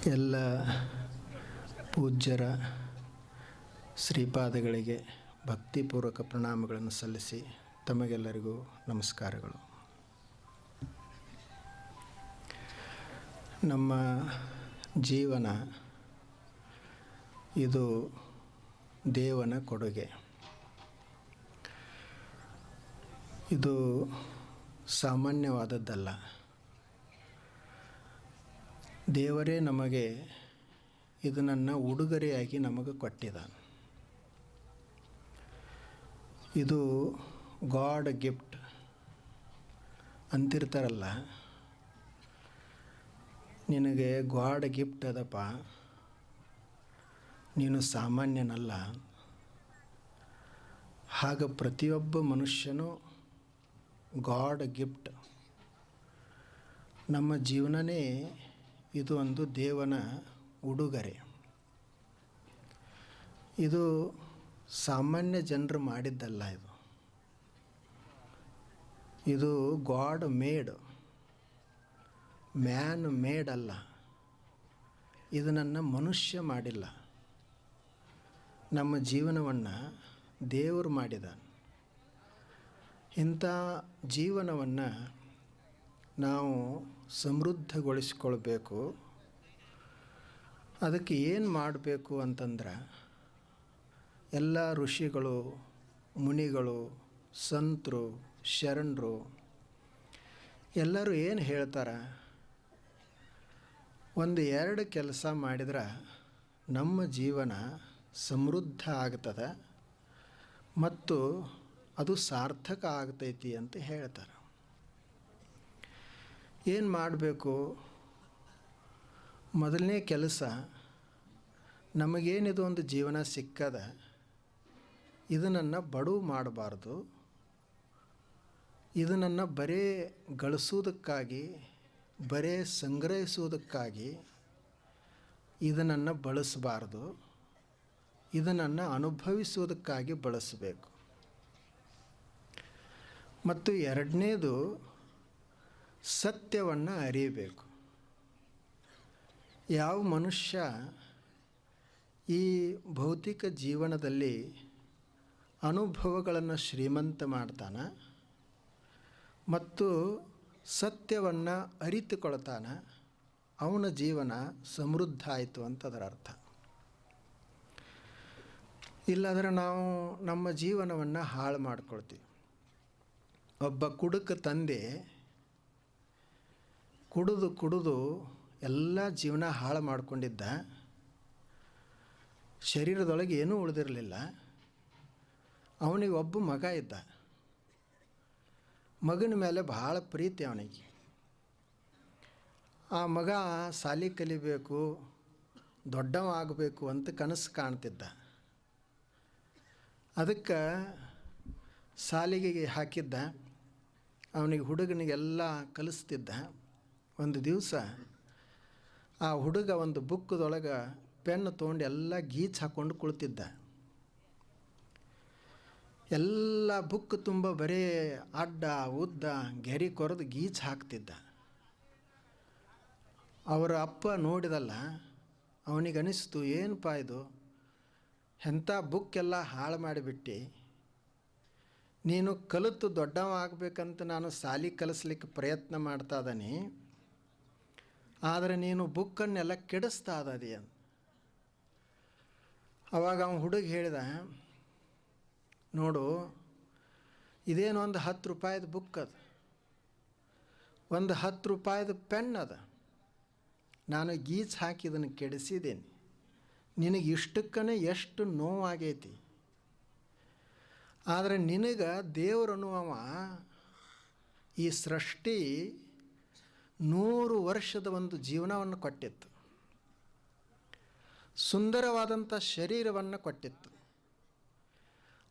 ಎಲ್ಲ ಪೂಜ್ಯರ ಶ್ರೀಪಾದಗಳಿಗೆ ಭಕ್ತಿಪೂರ್ವಕ ಪ್ರಣಾಮಗಳನ್ನು ಸಲ್ಲಿಸಿ ತಮಗೆಲ್ಲರಿಗೂ ನಮಸ್ಕಾರಗಳು. ನಮ್ಮ ಜೀವನ ಇದು ದೇವನ ಕೊಡುಗೆ. ಇದು ಸಾಮಾನ್ಯವಾದದ್ದಲ್ಲ. ದೇವರೇ ನಮಗೆ ಇದನ್ನು ಉಡುಗೊರೆಯಾಗಿ ನಮಗೆ ಕೊಟ್ಟಿದ್ದಾನೆ. ಇದು ಗಾಡ್ ಗಿಫ್ಟ್ ಅಂತಿರ್ತಾರಲ್ಲ, ನಿನಗೆ ಗಾಡ್ ಗಿಫ್ಟ್ ಅದಪ್ಪ, ನೀನು ಸಾಮಾನ್ಯನಲ್ಲ. ಹಾಗೆ ಪ್ರತಿಯೊಬ್ಬ ಮನುಷ್ಯನೂ ಗಾಡ್ ಗಿಫ್ಟ್. ನಮ್ಮ ಜೀವನನೇ ಇದು ಒಂದು ದೇವನ ಉಡುಗೊರೆ. ಇದು ಸಾಮಾನ್ಯ ಜನರು ಮಾಡಿದ್ದಲ್ಲ. ಇದು ಗಾಡ್ ಮೇಡ್, ಮ್ಯಾನ್ ಮೇಡ್ ಅಲ್ಲ. ಇದನ್ನು ಮನುಷ್ಯ ಮಾಡಿಲ್ಲ. ನಮ್ಮ ಜೀವನವನ್ನು ದೇವರು ಮಾಡಿದ. ಇಂಥ ಜೀವನವನ್ನು ನಾವು ಸಮೃದ್ಧಗೊಳಿಸ್ಕೊಳ್ಬೇಕು. ಅದಕ್ಕೆ ಏನು ಮಾಡಬೇಕು ಅಂತಂದ್ರೆ, ಎಲ್ಲ ಋಷಿಗಳು, ಮುನಿಗಳು, ಸಂತರು, ಶರಣರು ಎಲ್ಲರೂ ಏನು ಹೇಳ್ತಾರೆ, 1-2 ಕೆಲಸ ಮಾಡಿದ್ರೆ ನಮ್ಮ ಜೀವನ ಸಮೃದ್ಧ ಆಗ್ತದೆ ಮತ್ತು ಅದು ಸಾರ್ಥಕ ಆಗ್ತೈತಿ ಅಂತ ಹೇಳ್ತಾರೆ. ಏನು ಮಾಡಬೇಕು? ಮೊದಲನೇ ಕೆಲಸ, ನಮಗೇನಿದು ಒಂದು ಜೀವನ ಸಿಕ್ಕದ, ಇದನ್ನು ಬಡವು ಮಾಡಬಾರ್ದು. ಇದನ್ನು ಬರೇ ಗಳಿಸೋದಕ್ಕಾಗಿ, ಬರೇ ಸಂಗ್ರಹಿಸುವುದಕ್ಕಾಗಿ ಇದನ್ನು ಬಳಸಬಾರ್ದು. ಇದನ್ನು ಅನುಭವಿಸುವುದಕ್ಕಾಗಿ ಬಳಸಬೇಕು. ಮತ್ತು ಎರಡನೇದು, ಸತ್ಯವನ್ನು ಅರಿಯಬೇಕು. ಯಾವ ಮನುಷ್ಯ ಈ ಭೌತಿಕ ಜೀವನದಲ್ಲಿ ಅನುಭವಗಳನ್ನು ಶ್ರೀಮಂತ ಮಾಡ್ತಾನೆ ಮತ್ತು ಸತ್ಯವನ್ನು ಅರಿತುಕೊಳ್ತಾನೆ, ಅವನ ಜೀವನ ಸಮೃದ್ಧ ಆಯಿತು ಅಂತ ಅದರ ಅರ್ಥ. ಇಲ್ಲಾಂದರೆ ನಾವು ನಮ್ಮ ಜೀವನವನ್ನು ಹಾಳು ಮಾಡ್ಕೊಳ್ತೀವಿ. ಒಬ್ಬ ಕುಡುಕ ತಂದೆ ಕುಡಿದು ಎಲ್ಲ ಜೀವನ ಹಾಳು ಮಾಡಿಕೊಂಡಿದ್ದ. ಶರೀರದೊಳಗೆ ಏನೂ ಉಳಿದಿರಲಿಲ್ಲ. ಅವನಿಗೆ ಒಬ್ಬ ಮಗ ಇದ್ದ. ಮಗನ ಮೇಲೆ ಭಾಳ ಪ್ರೀತಿ ಅವನಿಗೆ. ಆ ಮಗ ಶಾಲೆ ಕಲಿಬೇಕು, ದೊಡ್ಡವ ಆಗಬೇಕು ಅಂತ ಕನಸು ಕಾಣ್ತಿದ್ದ. ಅದಕ್ಕೆ ಶಾಲೆಗೆ ಹಾಕಿದ್ದ. ಅವನಿಗೆ ಹುಡುಗನಿಗೆಲ್ಲ ಕಲಿಸ್ತಿದ್ದ. ಒಂದು ದಿವಸ ಆ ಹುಡುಗ ಒಂದು ಬುಕ್ಕದೊಳಗೆ ಪೆನ್ ತೊಗೊಂಡು ಎಲ್ಲ ಗೀಚ್ ಹಾಕ್ಕೊಂಡು ಕುಳಿತಿದ್ದ. ಎಲ್ಲ ಬುಕ್ ತುಂಬ ಬರೀ ಅಡ್ಡ ಉದ್ದ ಗೆರೆ ಕೊರೆದು ಗೀಚ್ ಹಾಕ್ತಿದ್ದ. ಅವರ ಅಪ್ಪ ನೋಡಿದಲ್ಲ, ಅವನಿಗೆ ಅನಿಸ್ತು, ಏನಪ್ಪ ಇದು, ಎಂಥ ಬುಕ್ಕೆಲ್ಲ ಹಾಳು ಮಾಡಿಬಿಟ್ಟು, ನೀನು ಕಲಿತು ದೊಡ್ಡವ ಆಗಬೇಕಂತ ನಾನು ಶಾಲೆ ಕಲಿಸ್ಲಿಕ್ಕೆ ಪ್ರಯತ್ನ ಮಾಡ್ತಾ ಇದ್ದಾನೆ, ಆದರೆ ನೀನು ಬುಕ್ಕನ್ನೆಲ್ಲ ಕೆಡಿಸ್ತಾ ಇದ್ದೀಯ. ಅವಾಗ ಅವನು ಹುಡುಗ ಹೇಳಿದ, ನೋಡು, ಇದೇನು ಒಂದು 10 ರೂಪಾಯಿದ ಬುಕ್ ಅದು, ಒಂದು 10 ರೂಪಾಯಿದ ಪೆನ್ ಅದ. ನಾನು ಗೀಚ್ ಹಾಕಿ ಇದನ್ನು ಕೆಡಿಸಿದ್ದೇನೆ. ನಿನಗೆ ಇಷ್ಟಕ್ಕನೇ ಎಷ್ಟು ನೋವಾಗೈತಿ. ಆದರೆ ನಿನಗೆ ದೇವರನ್ನುವ ಈ ಸೃಷ್ಟಿ 100 ವರ್ಷದ ಒಂದು ಜೀವನವನ್ನು ಕೊಟ್ಟಿತ್ತು, ಸುಂದರವಾದಂಥ ಶರೀರವನ್ನು ಕೊಟ್ಟಿತ್ತು.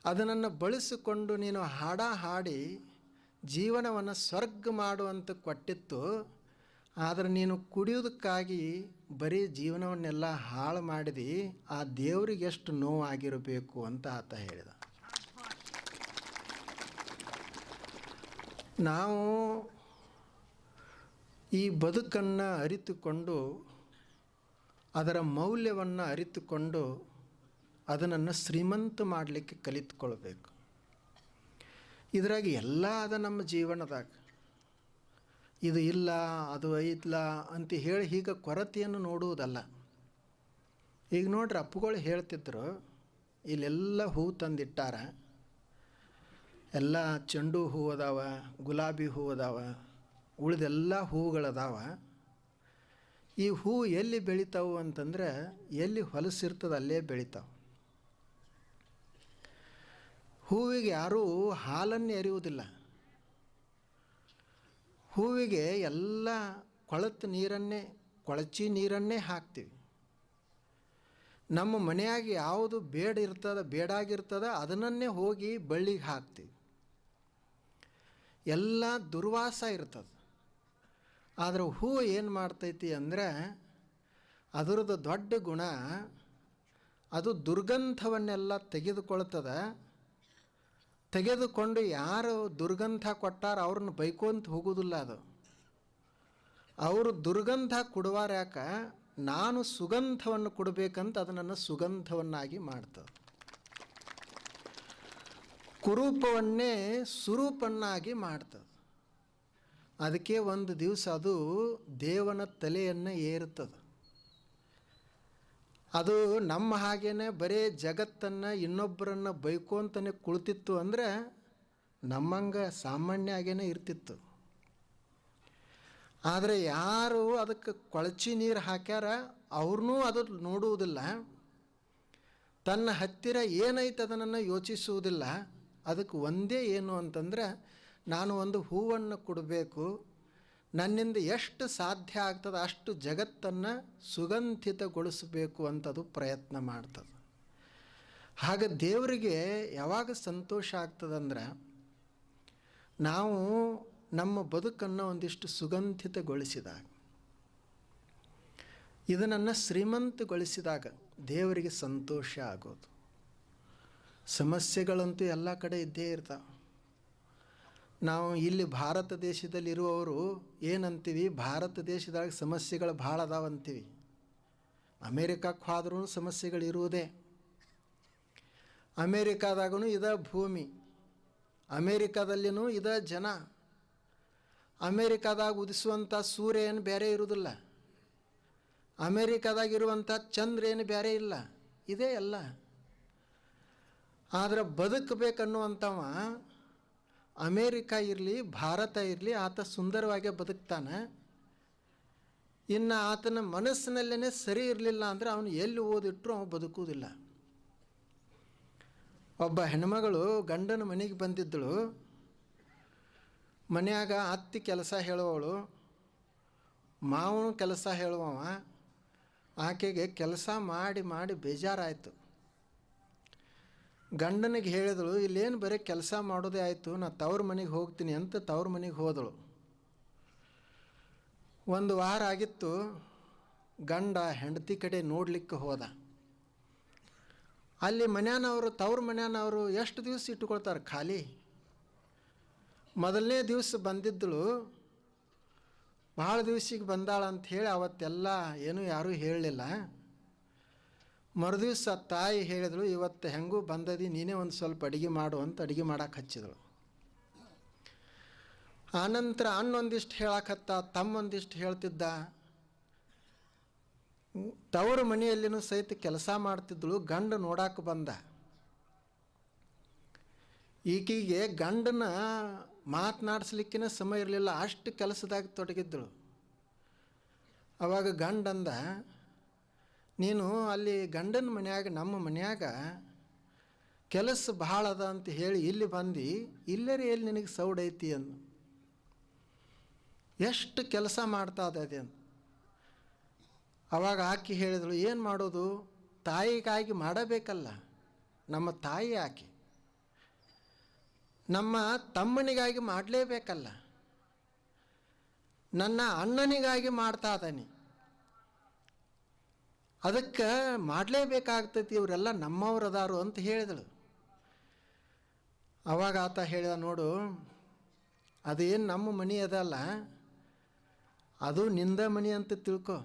ಅದನ್ನು ಬಳಸಿಕೊಂಡು ನೀನು ಹಾಡಿ ಜೀವನವನ್ನು ಸ್ವರ್ಗ ಮಾಡುವಂತ ಕೊಟ್ಟಿತ್ತು. ಆದರೆ ನೀನು ಕುಡಿಯೋದಕ್ಕಾಗಿ ಬರೀ ಜೀವನವನ್ನೆಲ್ಲ ಹಾಳು ಮಾಡಿದಿ. ಆ ದೇವರಿಗೆ ಎಷ್ಟು ನೋವಾಗಿರಬೇಕು ಅಂತ ಆತ ಹೇಳಿದ. ನಾವು ಈ ಬದುಕನ್ನು ಅರಿತುಕೊಂಡು ಅದರ ಮೌಲ್ಯವನ್ನು ಅರಿತುಕೊಂಡು ಅದನ್ನು ಶ್ರೀಮಂತ ಮಾಡಲಿಕ್ಕೆ ಕಲಿತುಕೊಳ್ಬೇಕು. ಇದ್ರಾಗ ಎಲ್ಲ ಅದ ನಮ್ಮ ಜೀವನದಾಗ. ಇದು ಇಲ್ಲ, ಅದು ಐತ್ಲ ಅಂತ ಹೇಳಿ ಹೀಗೆ ಕೊರತೆಯನ್ನು ನೋಡುವುದಲ್ಲ. ಈಗ ನೋಡ್ರಿ, ಅಪ್ಪುಗಳು ಹೇಳ್ತಿದ್ರು, ಇಲ್ಲೆಲ್ಲ ಹೂ ತಂದಿಟ್ಟಾರ, ಎಲ್ಲ ಚೆಂಡು ಹೂ ಅದಾವ, ಗುಲಾಬಿ ಹೂ ಅದಾವ, ಉಳಿದೆಲ್ಲ ಹೂಗಳದಾವ. ಈ ಹೂ ಎಲ್ಲಿ ಬೆಳಿತಾವು ಅಂತಂದ್ರೆ ಎಲ್ಲಿ ಹೊಲಸಿರ್ತದೆ ಅಲ್ಲೇ ಬೆಳಿತಾವೆ. ಹೂವಿಗೆ ಯಾರೂ ಹಾಲನ್ನು ಎರೆಯುವುದಿಲ್ಲ. ಹೂವಿಗೆ ಎಲ್ಲ ಕೊಳಚಿ ನೀರನ್ನೇ ಹಾಕ್ತೀವಿ. ನಮ್ಮ ಮನೆಯಾಗ ಯಾವುದು ಬೇಡಾಗಿರ್ತದ ಅದನ್ನೇ ಹೋಗಿ ಬಳ್ಳಿಗೆ ಹಾಕ್ತೀವಿ. ಎಲ್ಲ ದುರ್ವಾಸ ಇರ್ತದೆ. ಆದರೆ ಹೂ ಏನು ಮಾಡ್ತೈತಿ ಅಂದರೆ ಅದರದ್ದು ದೊಡ್ಡ ಗುಣ, ಅದು ದುರ್ಗಂಧವನ್ನೆಲ್ಲ ತೆಗೆದುಕೊಂಡು ಯಾರು ದುರ್ಗಂಧ ಕೊಟ್ಟಾರ ಅವ್ರನ್ನ ಬೈಕೊಂತ ಹೋಗೋದಿಲ್ಲ. ಅದು ಅವರು ದುರ್ಗಂಧ ಕೊಡುವಾರ ಯಾಕ, ನಾನು ಸುಗಂಧವನ್ನು ಕೊಡಬೇಕಂತ ಅದನ್ನು ಸುಗಂಧವನ್ನಾಗಿ ಮಾಡ್ತದೆ. ಕುರೂಪವನ್ನೇ ಸುರೂಪನ್ನಾಗಿ ಮಾಡ್ತದೆ. ಅದಕ್ಕೆ ಒಂದು ದಿವಸ ಅದು ದೇವನ ತಲೆಯನ್ನು ಏರುತ್ತದೆ. ಅದು ನಮ್ಮ ಹಾಗೇನೆ ಬರೀ ಜಗತ್ತನ್ನು ಇನ್ನೊಬ್ಬರನ್ನು ಬೈಕೊಂತನೇ ಕುಳಿತಿತ್ತು ಅಂದರೆ ನಮ್ಮಂಗೆ ಸಾಮಾನ್ಯ ಆಗೇನೆ ಇರ್ತಿತ್ತು. ಆದರೆ ಯಾರು ಅದಕ್ಕೆ ಕೊಳಚಿ ನೀರು ಹಾಕ್ಯಾರ ಅವ್ರನ್ನೂ ಅದು ನೋಡುವುದಿಲ್ಲ. ತನ್ನ ಹತ್ತಿರ ಏನೈತೆ ಅದನ್ನು ಯೋಚಿಸುವುದಿಲ್ಲ. ಅದಕ್ಕೆ ಒಂದೇ ಏನು ಅಂತಂದರೆ, ನಾನು ಒಂದು ಹೂವನ್ನು ಕೊಡಬೇಕು, ನನ್ನಿಂದ ಎಷ್ಟು ಸಾಧ್ಯ ಆಗ್ತದೆ ಅಷ್ಟು ಜಗತ್ತನ್ನು ಸುಗಂಧಿತಗೊಳಿಸಬೇಕು ಅಂತದು ಪ್ರಯತ್ನ ಮಾಡ್ತದೆ. ಹಾಗೆ ದೇವರಿಗೆ ಯಾವಾಗ ಸಂತೋಷ ಆಗ್ತದಂದ್ರೆ, ನಾವು ನಮ್ಮ ಬದುಕನ್ನು ಒಂದಿಷ್ಟು ಸುಗಂಧಿತಗೊಳಿಸಿದಾಗ, ಇದನ್ನು ಶ್ರೀಮಂತಗೊಳಿಸಿದಾಗ ದೇವರಿಗೆ ಸಂತೋಷ ಆಗೋದು. ಸಮಸ್ಯೆಗಳಂತೂ ಎಲ್ಲ ಕಡೆ ಇದ್ದೇ ಇರ್ತಾವೆ. ನಾವು ಇಲ್ಲಿ ಭಾರತ ದೇಶದಲ್ಲಿರುವವರು ಏನಂತೀವಿ, ಭಾರತ ದೇಶದಾಗ ಸಮಸ್ಯೆಗಳು ಭಾಳ ಅದಾವಂತೀವಿ. ಅಮೇರಿಕಕ್ಕೆ ಹೋದ್ರೂ ಸಮಸ್ಯೆಗಳಿರುವುದೇ. ಅಮೇರಿಕಾದಾಗೂ ಇದ ಭೂಮಿ, ಅಮೇರಿಕಾದಲ್ಲಿನೂ ಇದ ಜನ, ಅಮೇರಿಕಾದಾಗ ಉದಿಸುವಂಥ ಸೂರ್ಯ ಏನು ಬೇರೆ ಇರುವುದಿಲ್ಲ, ಅಮೇರಿಕಾದಾಗಿರುವಂಥ ಚಂದ್ರ ಏನು ಬೇರೆ ಇಲ್ಲ, ಇದೇ ಎಲ್ಲ. ಆದರೆ ಬದುಕಬೇಕನ್ನುವಂಥವ ಅಮೇರಿಕಾ ಇರಲಿ ಭಾರತ ಇರಲಿ ಆತ ಸುಂದರವಾಗಿ ಬದುಕ್ತಾನೆ. ಇನ್ನು ಆತನ ಮನಸ್ಸಿನಲ್ಲೇ ಸರಿ ಇರಲಿಲ್ಲ ಅಂದರೆ ಅವನು ಎಲ್ಲಿ ಓದಿಟ್ರು ಅವನು ಬದುಕುವುದಿಲ್ಲ. ಒಬ್ಬ ಹೆಣ್ಮಗಳು ಗಂಡನ ಮನೆಗೆ ಬಂದಿದ್ದಳು. ಮನೆಯಾಗ ಅತ್ತಿ ಕೆಲಸ ಹೇಳುವವಳು, ಮಾವನು ಕೆಲಸ ಹೇಳುವವ. ಆಕೆಗೆ ಕೆಲಸ ಮಾಡಿ ಮಾಡಿ ಬೇಜಾರಾಯಿತು. ಗಂಡನಿಗೆ ಹೇಳಿದಳು, ಇಲ್ಲೇನು ಬರೀ ಕೆಲಸ ಮಾಡೋದೇ ಆಯಿತು, ನಾನು ತವ್ರ ಮನೆಗೆ ಹೋಗ್ತೀನಿ ಅಂತ ತವ್ರ ಮನೆಗೆ ಹೋದಳು. ಒಂದು ವಾರ ಆಗಿತ್ತು. ಗಂಡ ಹೆಂಡತಿ ಕಡೆ ನೋಡಲಿಕ್ಕೆ ಹೋದ. ಅಲ್ಲಿ ಮನ್ಯಾನವರು, ತವ್ರ ಮನ್ಯಾನವರು ಎಷ್ಟು ದಿವಸ ಇಟ್ಟುಕೊಳ್ತಾರೆ ಖಾಲಿ. ಮೊದಲನೇ ದಿವಸ ಬಂದಿದ್ದಳು, ಭಾಳ ದಿವಸಿಗೆ ಬಂದಾಳ ಅಂಥೇಳಿ ಅವತ್ತೆಲ್ಲ ಏನೂ ಯಾರೂ ಹೇಳಲಿಲ್ಲ. ಮರುದಿವ್ಸ ತಾಯಿ ಹೇಳಿದಳು, ಇವತ್ತು ಹೆಂಗೂ ಬಂದದಿ, ನೀನೇ ಒಂದು ಸ್ವಲ್ಪ ಅಡುಗೆ ಮಾಡು ಅಂತ ಅಡುಗೆ ಮಾಡೋಕೆ ಹಚ್ಚಿದಳು. ಆನಂತರ ಅಣ್ಣೊಂದಿಷ್ಟು ಹೇಳಕತ್ತ, ತಮ್ಮೊಂದಿಷ್ಟು ಹೇಳ್ತಿದ್ದ. ತವರು ಮನೆಯಲ್ಲಿನೂ ಸಹಿತ ಕೆಲಸ ಮಾಡ್ತಿದ್ದಳು. ಗಂಡ ನೋಡಕ್ಕೆ ಬಂದ. ಈಕೆಗೆ ಗಂಡನ ಮಾತನಾಡಿಸ್ಲಿಕ್ಕಿನ ಸಮಯ ಇರಲಿಲ್ಲ, ಅಷ್ಟು ಕೆಲಸದಾಗ ತೊಡಗಿದ್ದಳು. ಅವಾಗ ಗಂಡಂದ, ನೀನು ಅಲ್ಲಿ ಗಂಡನ ಮನ್ಯಾಗ ನಮ್ಮ ಮನ್ಯಾಗ ಕೆಲಸ ಭಾಳ ಅದ ಅಂತ ಹೇಳಿ ಇಲ್ಲಿ ಬಂದು ಇಲ್ಲರೇ ಎಲ್ಲಿ ನಿನಗೆ ಸೌಡೈತಿ ಅಂದು. ಎಷ್ಟು ಕೆಲಸ ಮಾಡ್ತಾ ಅದೇ ಅಂತ. ಅವಾಗ ಆಕೆ ಹೇಳಿದಳು, ಏನು ಮಾಡೋದು, ತಾಯಿಗಾಗಿ ಮಾಡಬೇಕಲ್ಲ, ನಮ್ಮ ತಾಯಿ ಆಕೆ, ನಮ್ಮ ತಮ್ಮನಿಗಾಗಿ ಮಾಡಲೇಬೇಕಲ್ಲ, ನನ್ನ ಅಣ್ಣನಿಗಾಗಿ ಮಾಡ್ತಾ ಇದ್ದಾನೆ, ಅದಕ್ಕೆ ಮಾಡಲೇಬೇಕಾಗ್ತೈತಿ, ಇವರೆಲ್ಲ ನಮ್ಮವ್ರದಾರು ಅಂತ ಹೇಳಿದಳು. ಅವಾಗ ಆತ ಹೇಳಿದ, ನೋಡು, ಅದೇನು ನಮ್ಮ ಮನೆ ಅದಲ್ಲ, ಅದು ನಿಂದ ಮನೆ ಅಂತ ತಿಳ್ಕೊ.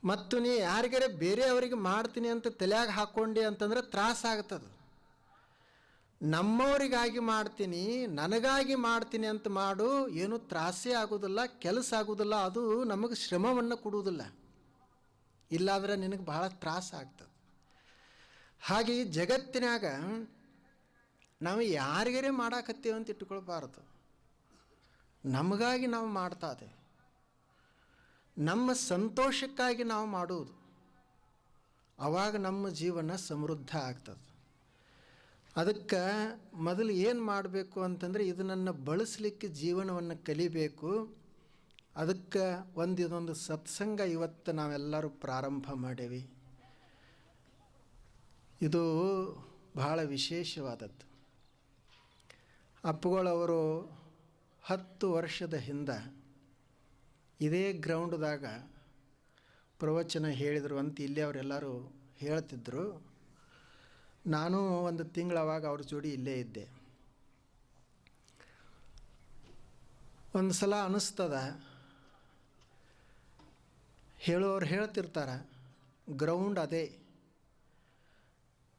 ಮತ್ತು ನೀ ಯಾರಿಗಾರೆ ಬೇರೆಯವರಿಗೆ ಮಾಡ್ತೀನಿ ಅಂತ ತಲೆಯಾಗ ಹಾಕ್ಕೊಂಡಿ ಅಂತಂದ್ರೆ ತ್ರಾಸಾಗ್ತದೆ. ನಮ್ಮವರಿಗಾಗಿ ಮಾಡ್ತೀನಿ, ನನಗಾಗಿ ಮಾಡ್ತೀನಿ ಅಂತ ಮಾಡು, ಏನು ತ್ರಾಸೇ ಆಗೋದಿಲ್ಲ, ಕೆಲಸ ಆಗೋದಿಲ್ಲ, ಅದು ನಮಗೆ ಶ್ರಮವನ್ನು ಕೊಡುವುದಿಲ್ಲ. ಇಲ್ಲಾಂದ್ರೆ ನಿನಗೆ ಭಾಳ ತ್ರಾಸ ಆಗ್ತದೆ. ಹಾಗೆ ಈ ಜಗತ್ತಿನಾಗ ನಾವು ಯಾರಿಗಾರೇ ಮಾಡಾಕತ್ತೀವಿ ಅಂತ ಇಟ್ಕೊಳ್ಬಾರ್ದು. ನಮಗಾಗಿ ನಾವು ಮಾಡ್ತಾ ಇದ್ದೇವೆ, ನಮ್ಮ ಸಂತೋಷಕ್ಕಾಗಿ ನಾವು ಮಾಡುವುದು. ಆವಾಗ ನಮ್ಮ ಜೀವನ ಸಮೃದ್ಧ ಆಗ್ತದೆ. ಅದಕ್ಕೆ ಮೊದಲು ಏನು ಮಾಡಬೇಕು ಅಂತಂದರೆ ಇದನ್ನು ಬಳಸಲಿಕ್ಕೆ ಜೀವನವನ್ನು ಕಲಿಬೇಕು. ಅದಕ್ಕೆ ಇದೊಂದು ಸತ್ಸಂಗ ಇವತ್ತು ನಾವೆಲ್ಲರೂ ಪ್ರಾರಂಭ ಮಾಡೇವಿ. ಇದು ಬಹಳ ವಿಶೇಷವಾದದ್ದು. ಅಪ್ಪುಗಳವರು 10 ವರ್ಷದ ಹಿಂದೆ ಇದೇ ಗ್ರೌಂಡ್ದಾಗ ಪ್ರವಚನ ಹೇಳಿದರು ಅಂತ ಇಲ್ಲಿ ಅವರೆಲ್ಲರೂ ಹೇಳ್ತಿದ್ರು. ನಾನು ಒಂದು ತಿಂಗಳು ಅವಾಗ ಅವ್ರ ಜೋಡಿ ಇಲ್ಲೇ ಇದ್ದೆ. ಒಂದು ಸಲ ಅನ್ನಿಸ್ತದ, ಹೇಳೋರು ಹೇಳ್ತಿರ್ತಾರೆ, ಗ್ರೌಂಡ್ ಅದೇ,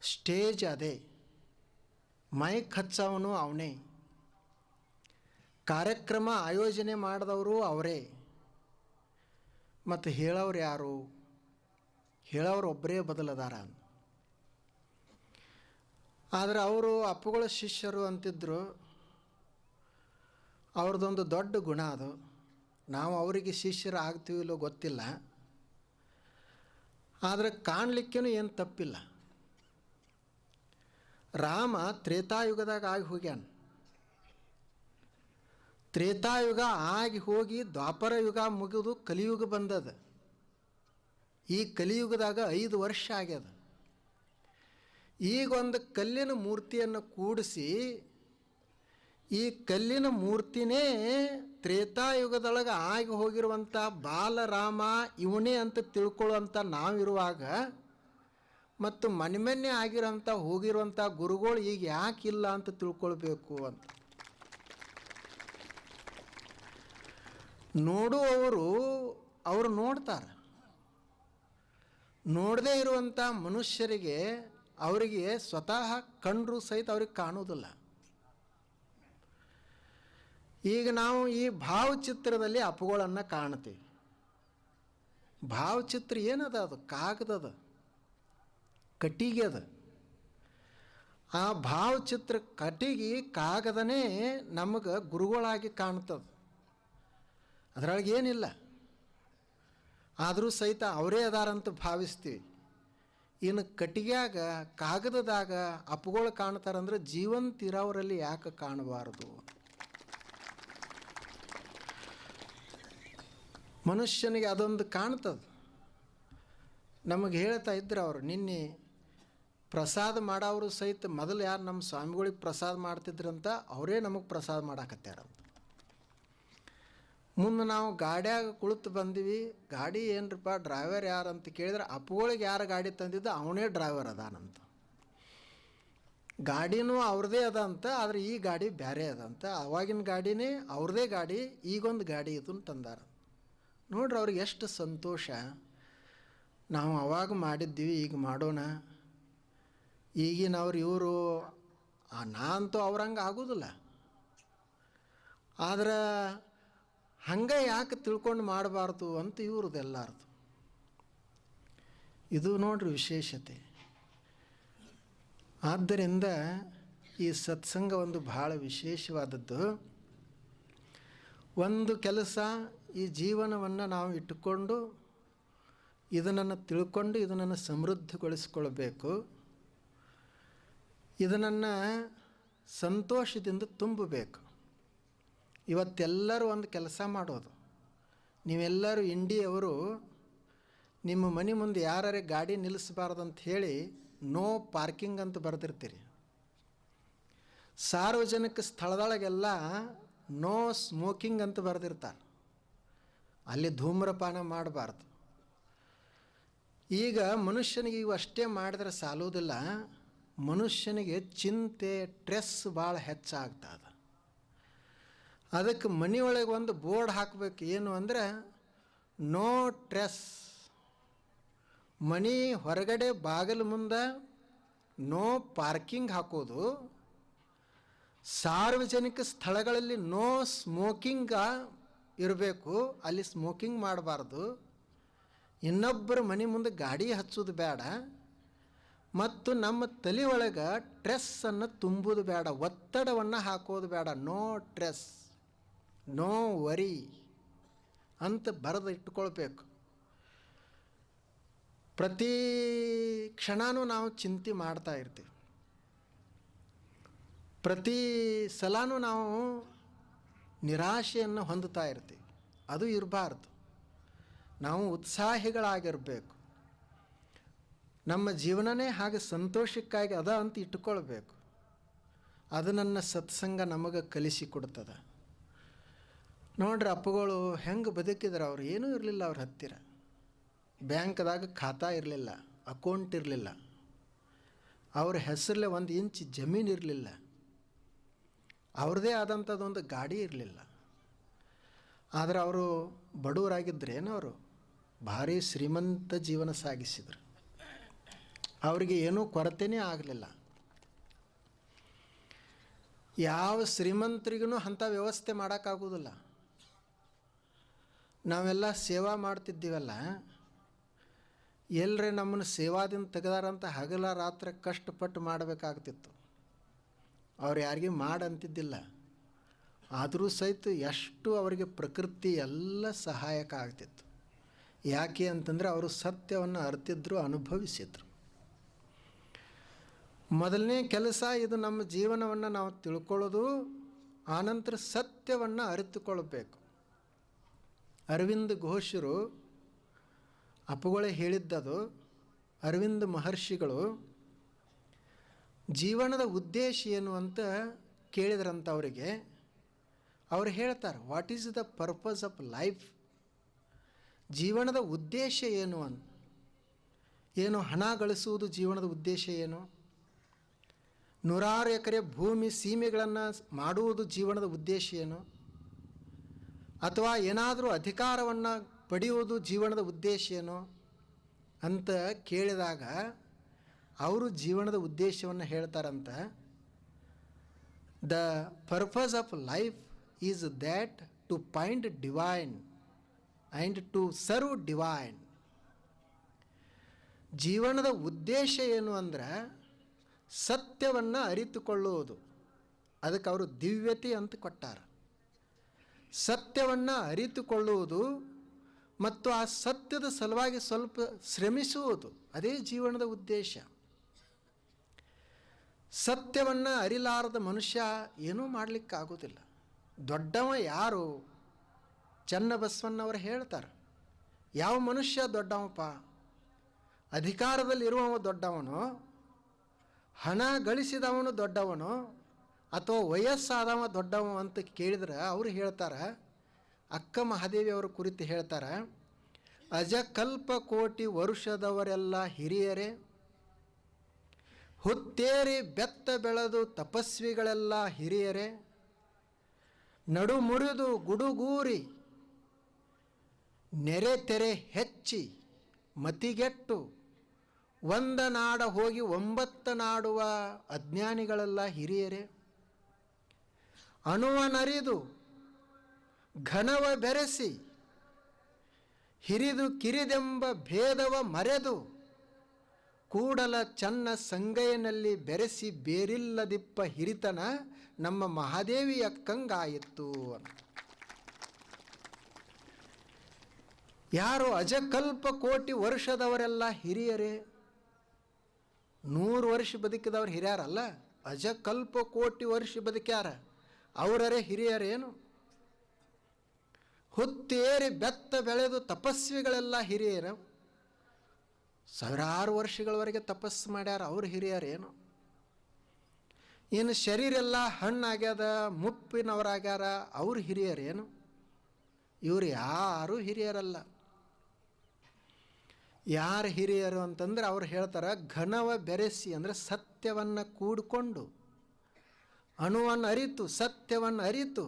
ಸ್ಟೇಜ್ ಅದೇ, ಮೈಕ್ ಹಚ್ಚವನು ಅವನೇ, ಕಾರ್ಯಕ್ರಮ ಆಯೋಜನೆ ಮಾಡಿದವರು ಅವರೇ, ಮತ್ತು ಹೇಳೋರು ಯಾರು? ಹೇಳೋರು ಒಬ್ಬರೇ ಬದಲದಾರ. ಆದರೆ ಅವರು ಅಪ್ಪುಗಳ ಶಿಷ್ಯರು ಅಂತಿದ್ದರು. ಅವ್ರದ್ದೊಂದು ದೊಡ್ಡ ಗುಣ ಅದು. ನಾವು ಅವರಿಗೆ ಶಿಷ್ಯರು ಆಗ್ತೀವಿ ಇಲ್ಲೋ ಗೊತ್ತಿಲ್ಲ, ಆದರೆ ಕಾಣಲಿಕ್ಕೇನು ಏನು ತಪ್ಪಿಲ್ಲ. ರಾಮ ತ್ರೇತಾಯುಗದಾಗ ಆಗಿ ಹೋಗ್ಯಾನ. ತ್ರೇತಾಯುಗ ಆಗಿ ಹೋಗಿ ದ್ವಾಪರ ಯುಗ ಮುಗಿದು ಕಲಿಯುಗ ಬಂದದ. ಈ ಕಲಿಯುಗದಾಗ 5 ವರ್ಷ ಆಗ್ಯದ. ಈಗ ಒಂದು ಕಲ್ಲಿನ ಮೂರ್ತಿಯನ್ನು ಕೂಡಿಸಿ, ಈ ಕಲ್ಲಿನ ಮೂರ್ತಿನೇ ತ್ರೇತಾಯುಗದೊಳಗೆ ಆಗಿ ಹೋಗಿರುವಂಥ ಬಾಲರಾಮ ಇವನೇ ಅಂತ ತಿಳ್ಕೊಳ್ಳುವಂಥ ನಾವಿರುವಾಗ, ಮತ್ತು ಮನೆ ಆಗಿರೋಂಥ ಹೋಗಿರುವಂಥ ಗುರುಗಳು ಈಗ ಯಾಕಿಲ್ಲ ಅಂತ ತಿಳ್ಕೊಳ್ಬೇಕು ಅಂತ ಅವರು ನೋಡ್ತಾರೆ. ನೋಡದೇ ಇರುವಂಥ ಮನುಷ್ಯರಿಗೆ ಅವರಿಗೆ ಸ್ವತಃ ಕಂಡ್ರೂ ಸಹಿತ ಅವ್ರಿಗೆ ಕಾಣುವುದಿಲ್ಲ. ಈಗ ನಾವು ಈ ಭಾವಚಿತ್ರದಲ್ಲಿ ಅಪ್ಪುಗಳನ್ನು ಕಾಣ್ತೀವಿ. ಭಾವಚಿತ್ರ ಏನದ? ಅದು ಕಾಗದದ ಕಟ್ಟಿಗೆ ಅದ. ಆ ಭಾವಚಿತ್ರ ಕಟ್ಟಿಗೆ ಕಾಗದನೇ ನಮಗೆ ಗುರುಗಳಾಗಿ ಕಾಣ್ತದೆ. ಅದರೊಳಗೆ ಏನಿಲ್ಲ, ಆದರೂ ಸಹಿತ ಅವರೇ ಅದಾರಂತ ಭಾವಿಸ್ತೀವಿ. ಇನ್ನು ಕಟ್ಟಿಗೆಯಾಗ ಕಾಗದದಾಗ ಅಪ್ಪುಗಳು ಕಾಣ್ತಾರಂದ್ರೆ ಜೀವಂತ ಇರೋವರಲ್ಲಿ ಯಾಕೆ ಕಾಣಬಾರ್ದು? ಮನುಷ್ಯನಿಗೆ ಅದೊಂದು ಕಾಣ್ತದೆ. ನಮಗೆ ಹೇಳ್ತಾ ಇದ್ರು ಅವರು, ನಿನ್ನೆ ಪ್ರಸಾದ ಮಾಡೋರು ಸಹಿತ ಮೊದಲು ಯಾರು ನಮ್ಮ ಸ್ವಾಮಿಗಳಿಗೆ ಪ್ರಸಾದ ಮಾಡ್ತಿದ್ರಂತ ಅವರೇ ನಮಗೆ ಪ್ರಸಾದ ಮಾಡಾಕತ್ಯಾರಂತ. ಮುಂದೆ ನಾವು ಗಾಡಿಯಾಗ ಕುಳಿತು ಬಂದೀವಿ. ಗಾಡಿ ಏನರಪ್ಪ ಡ್ರೈವರ್ ಯಾರು ಅಂತ ಕೇಳಿದ್ರೆ ಅಪ್ಪುಗಳಿಗೆ ಯಾರು ಗಾಡಿ ತಂದಿದ್ದು ಅವನೇ ಡ್ರೈವರ್ ಅದಾನಂತ. ಗಾಡಿನೂ ಅವ್ರದ್ದೇ ಅದಂತ, ಆದರೆ ಈ ಗಾಡಿ ಬೇರೆ ಅದಂತ. ಅವಾಗಿನ ಗಾಡಿನೇ ಅವ್ರದ್ದೇ ಗಾಡಿ, ಈಗೊಂದು ಗಾಡಿ ಇದನ್ನು ತಂದಾರ. ನೋಡ್ರಿ ಅವ್ರಿಗೆ ಎಷ್ಟು ಸಂತೋಷ. ನಾವು ಅವಾಗ ಮಾಡಿದ್ದೀವಿ, ಈಗ ಮಾಡೋಣ. ಈಗಿನವ್ರು ಇವರು ನಾ ಅಂತೂ ಅವ್ರಂಗೆ ಆಗೋದಿಲ್ಲ. ಆದ್ರೆ ಹಂಗೆ ಯಾಕೆ ತಿಳ್ಕೊಂಡು ಮಾಡಬಾರ್ದು ಅಂತ ಇವ್ರದ್ದು ಎಲ್ಲರದು. ಇದು ನೋಡ್ರಿ ವಿಶೇಷತೆ. ಆದ್ದರಿಂದ ಈ ಸತ್ಸಂಗ ಒಂದು ಭಾಳ ವಿಶೇಷವಾದದ್ದು. ಒಂದು ಕೆಲಸ, ಈ ಜೀವನವನ್ನು ನಾವು ಇಟ್ಟುಕೊಂಡು ಇದನ್ನು ತಿಳ್ಕೊಂಡು ಇದನ್ನು ಸಮೃದ್ಧಗೊಳಿಸ್ಕೊಳ್ಬೇಕು. ಇದನ್ನು ಸಂತೋಷದಿಂದ ತುಂಬಬೇಕು. ಇವತ್ತೆಲ್ಲರೂ ಒಂದು ಕೆಲಸ ಮಾಡೋದು. ನೀವೆಲ್ಲರೂ ಇಂಡಿಯವರು ನಿಮ್ಮ ಮನೆ ಮುಂದೆ ಯಾರೇ ಗಾಡಿ ನಿಲ್ಲಿಸಬಾರ್ದು ಅಂತ ಹೇಳಿ ನೋ ಪಾರ್ಕಿಂಗ್ ಅಂತ ಬರೆದಿರ್ತೀರಿ. ಸಾರ್ವಜನಿಕ ಸ್ಥಳದೊಳಗೆಲ್ಲ ನೋ ಸ್ಮೋಕಿಂಗ್ ಅಂತ ಬರೆದಿರ್ತಾರೆ. ಅಲ್ಲಿ ಧೂಮ್ರಪಾನ ಮಾಡಬಾರ್ದು. ಈಗ ಮನುಷ್ಯನಿಗೆ ಇವು ಅಷ್ಟೇ ಮಾಡಿದ್ರೆ ಸಾಲೋದಿಲ್ಲ. ಮನುಷ್ಯನಿಗೆ ಚಿಂತೆ, ಸ್ಟ್ರೆಸ್ ಭಾಳ ಹೆಚ್ಚಾಗ್ತದೆ. ಅದಕ್ಕೆ ಮನೆಯೊಳಗೆ ಒಂದು ಬೋರ್ಡ್ ಹಾಕಬೇಕು. ಏನು ಅಂದರೆ ನೋ ಸ್ಟ್ರೆಸ್, ಮನೆ ಹೊರಗಡೆ ಬಾಗಿಲು ಮುಂದೆ ನೋ ಪಾರ್ಕಿಂಗ್ ಹಾಕೋದು, ಸಾರ್ವಜನಿಕ ಸ್ಥಳಗಳಲ್ಲಿ ನೋ ಸ್ಮೋಕಿಂಗ್ ಇರಬೇಕು, ಅಲ್ಲಿ ಸ್ಮೋಕಿಂಗ್ ಮಾಡಬಾರ್ದು, ಇನ್ನೊಬ್ಬರ ಮನೆ ಮುಂದೆ ಗಾಡಿ ಹಚ್ಚೋದು ಬೇಡ, ಮತ್ತು ನಮ್ಮ ತಲೆ ಒಳಗೆ ಟ್ರೆಸ್ಸನ್ನು ತುಂಬುವುದು ಬೇಡ, ಒತ್ತಡವನ್ನು ಹಾಕೋದು ಬೇಡ, ನೋ ಟ್ರೆಸ್, ನೋ ವರಿ ಅಂತ ಬರೆದು ಇಟ್ಕೊಳ್ಬೇಕು. ಪ್ರತಿ ಕ್ಷಣವೂ ನಾವು ಚಿಂತೆ ಮಾಡ್ತಾ ಇರ್ತೀವಿ, ಪ್ರತಿ ಸಲನೂ ನಾವು ನಿರಾಶೆಯನ್ನು ಹೊಂದುತ್ತಾ ಇರ್ತೀವಿ. ಅದು ಇರಬಾರ್ದು. ನಾವು ಉತ್ಸಾಹಿಗಳಾಗಿರಬೇಕು. ನಮ್ಮ ಜೀವನನೇ ಹಾಗೆ ಸಂತೋಷಕ್ಕಾಗಿ ಅದ ಅಂತ ಇಟ್ಟುಕೊಳ್ಬೇಕು. ಅದು ನನ್ನ ಸತ್ಸಂಗ ನಮಗೆ ಕಲಿಸಿಕೊಡ್ತದೆ. ನೋಡ್ರಿ, ಅಪ್ಪಗಳು ಹೆಂಗೆ ಬದುಕಿದ್ರು. ಅವ್ರು ಏನೂ ಇರಲಿಲ್ಲ ಅವ್ರ ಹತ್ತಿರ. ಬ್ಯಾಂಕ್ದಾಗ ಖಾತಾ ಇರಲಿಲ್ಲ, ಅಕೌಂಟ್ ಇರಲಿಲ್ಲ, ಅವ್ರ ಹೆಸರಲ್ಲೇ 1 ಇಂಚ್ ಜಮೀನು ಇರಲಿಲ್ಲ, ಅವ್ರದ್ದೇ ಆದಂಥದ್ದೊಂದು ಗಾಡಿ ಇರಲಿಲ್ಲ. ಆದರೆ ಅವರು ಬಡವರಾಗಿದ್ದರೇನು, ಅವರು ಭಾರಿ ಶ್ರೀಮಂತ ಜೀವನ ಸಾಗಿಸಿದರು. ಅವರಿಗೆ ಏನೂ ಕೊರತೆಯೇ ಆಗಲಿಲ್ಲ. ಯಾವ ಶ್ರೀಮಂತರಿಗೂ ಅಂಥ ವ್ಯವಸ್ಥೆ ಮಾಡೋಕ್ಕಾಗೋದಿಲ್ಲ. ನಾವೆಲ್ಲ ಸೇವಾ ಮಾಡ್ತಿದ್ದೀವಲ್ಲ, ಎಲ್ಲರೇ ನಮ್ಮನ್ನು ಸೇವಾದಿಂದ ತೆಗೆದಾರಂತ ಹಗಲ ರಾತ್ರಿ ಕಷ್ಟಪಟ್ಟು ಮಾಡಬೇಕಾಗ್ತಿತ್ತು. ಅವ್ರು ಯಾರಿಗೂ ಮಾಡಂತಿದ್ದಿಲ್ಲ. ಆದರೂ ಸಹಿತ ಎಷ್ಟು ಅವರಿಗೆ ಪ್ರಕೃತಿ ಎಲ್ಲ ಸಹಾಯಕ ಆಗ್ತಿತ್ತು. ಯಾಕೆ ಅಂತಂದರೆ ಅವರು ಸತ್ಯವನ್ನು ಅರಿತಿದ್ರು, ಅನುಭವಿಸಿದ್ರು. ಮೊದಲನೇ ಕೆಲಸ ಇದು. ನಮ್ಮ ಜೀವನವನ್ನು ನಾವು ತಿಳ್ಕೊಳ್ಳೋದು, ಆನಂತರ ಸತ್ಯವನ್ನು ಅರಿತುಕೊಳ್ಬೇಕು. ಅರವಿಂದ ಘೋಷರು ಅಪ್ಪಗಳೇ ಹೇಳಿದ್ದದು. ಅರವಿಂದ ಮಹರ್ಷಿಗಳು ಜೀವನದ ಉದ್ದೇಶ ಏನು ಅಂತ ಕೇಳಿದ್ರಂತ ಅವರಿಗೆ. ಅವ್ರು ಹೇಳ್ತಾರೆ, what is the purpose of life? ಜೀವನದ ಉದ್ದೇಶ ಏನು ಅಂತ. ಏನು ಹಣ ಗಳಿಸುವುದು ಜೀವನದ ಉದ್ದೇಶ ಏನು? 100 ಎಕರೆ ಭೂಮಿ ಸೀಮೆಗಳನ್ನು ಮಾಡುವುದು ಜೀವನದ ಉದ್ದೇಶ ಏನು? ಅಥವಾ ಏನಾದರೂ ಅಧಿಕಾರವನ್ನು ಪಡೆಯುವುದು ಜೀವನದ ಉದ್ದೇಶ ಏನು ಅಂತ ಕೇಳಿದಾಗ ಅವರು ಜೀವನದ ಉದ್ದೇಶವನ್ನು ಹೇಳ್ತಾರಂತ. The purpose of life is that to find divine and to serve divine. ಜೀವನದ ಉದ್ದೇಶ ಏನು ಅಂದರೆ ಸತ್ಯವನ್ನು ಅರಿತುಕೊಳ್ಳುವುದು. ಅದಕ್ಕೆ ಅವರು ದಿವ್ಯತೆ ಅಂತ ಕೊಟ್ಟಾರ. ಸತ್ಯವನ್ನು ಅರಿತುಕೊಳ್ಳುವುದು ಮತ್ತು ಆ ಸತ್ಯದ ಸಲುವಾಗಿ ಸ್ವಲ್ಪ ಶ್ರಮಿಸುವುದು, ಅದೇ ಜೀವನದ ಉದ್ದೇಶ. ಸತ್ಯವನ್ನು ಅರಿಲಾರದ ಮನುಷ್ಯ ಏನೂ ಮಾಡಲಿಕ್ಕಾಗೋದಿಲ್ಲ. ದೊಡ್ಡವ ಯಾರು? ಚನ್ನಬಸವಣ್ಣವರು ಹೇಳ್ತಾರೆ, ಯಾವ ಮನುಷ್ಯ ದೊಡ್ಡವಪ್ಪ? ಅಧಿಕಾರದಲ್ಲಿರುವವ ದೊಡ್ಡವನು, ಹಣ ಗಳಿಸಿದವನು ದೊಡ್ಡವನು, ಅಥವಾ ವಯಸ್ಸಾದವ ದೊಡ್ಡವ ಅಂತ ಕೇಳಿದ್ರೆ ಅವರು ಹೇಳ್ತಾರೆ, ಅಕ್ಕ ಮಹಾದೇವಿ ಅವರ ಕುರಿತು ಹೇಳ್ತಾರೆ, ಅಜಕಲ್ಪ ಕೋಟಿ ವರುಷದವರೆಲ್ಲ ಹಿರಿಯರೇ, ಹುತ್ತೇರಿ ಬೆತ್ತ ಬೆಳೆದು ತಪಸ್ವಿಗಳೆಲ್ಲ ಹಿರಿಯರೇ, ನಡು ಮುರಿದು ಗುಡುಗೂರಿ ನೆರೆ ತೆರೆ ಹೆಚ್ಚಿ ಮತಿಗೆಟ್ಟು ಒಂದ ನಾಡ ಹೋಗಿ 9 ನಾಡುವ ಅಜ್ಞಾನಿಗಳೆಲ್ಲ ಹಿರಿಯರೇ, ಅಣುವನರಿದು ಘನವ ಬೆರೆಸಿ ಹಿರಿದು ಕಿರಿದೆಂಬ ಭೇದವ ಮರೆದು ಕೂಡಲ ಚನ್ನ ಸಂಗಯ್ಯನಲ್ಲಿ ಬೆರೆಸಿ ಬೇರಿಲ್ಲದಿಪ್ಪ ಹಿರಿತನ ನಮ್ಮ ಮಹಾದೇವಿ ಅಕ್ಕಂಗಾಯಿತು ಅಂತ. ಯಾರು? ಅಜಕಲ್ಪ ಕೋಟಿ ವರ್ಷದವರೆಲ್ಲ ಹಿರಿಯರೇ. 100 ವರ್ಷ ಬದುಕಿದವ್ರು ಹಿರಿಯರಲ್ಲ, ಅಜಕಲ್ಪ ಕೋಟಿ ವರ್ಷ ಬದುಕ್ಯಾರ, ಅವರೇ ಹಿರಿಯರೇನು? ಹುತ್ತೇರಿ ಬೆತ್ತ ಬೆಳೆದು ತಪಸ್ವಿಗಳೆಲ್ಲ ಹಿರಿಯರು, ಸಾವಿರಾರು ವರ್ಷಗಳವರೆಗೆ ತಪಸ್ಸು ಮಾಡ್ಯಾರ, ಅವ್ರು ಹಿರಿಯರೇನು? ಇನ್ನು ಶರೀರೆಲ್ಲ ಹಣ್ಣಾಗ್ಯದ, ಮುಪ್ಪಿನವರಾಗ್ಯಾರ, ಅವ್ರು ಹಿರಿಯರೇನು? ಇವರು ಯಾರೂ ಹಿರಿಯರಲ್ಲ. ಯಾರು ಹಿರಿಯರು ಅಂತಂದ್ರೆ ಅವ್ರು ಹೇಳ್ತಾರೆ, ಘನವ ಬೆರೆಸಿ ಅಂದರೆ ಸತ್ಯವನ್ನು ಕೂಡಿಕೊಂಡು, ಅಣುವನ್ನು ಅರಿತು, ಸತ್ಯವನ್ನು ಅರಿತು,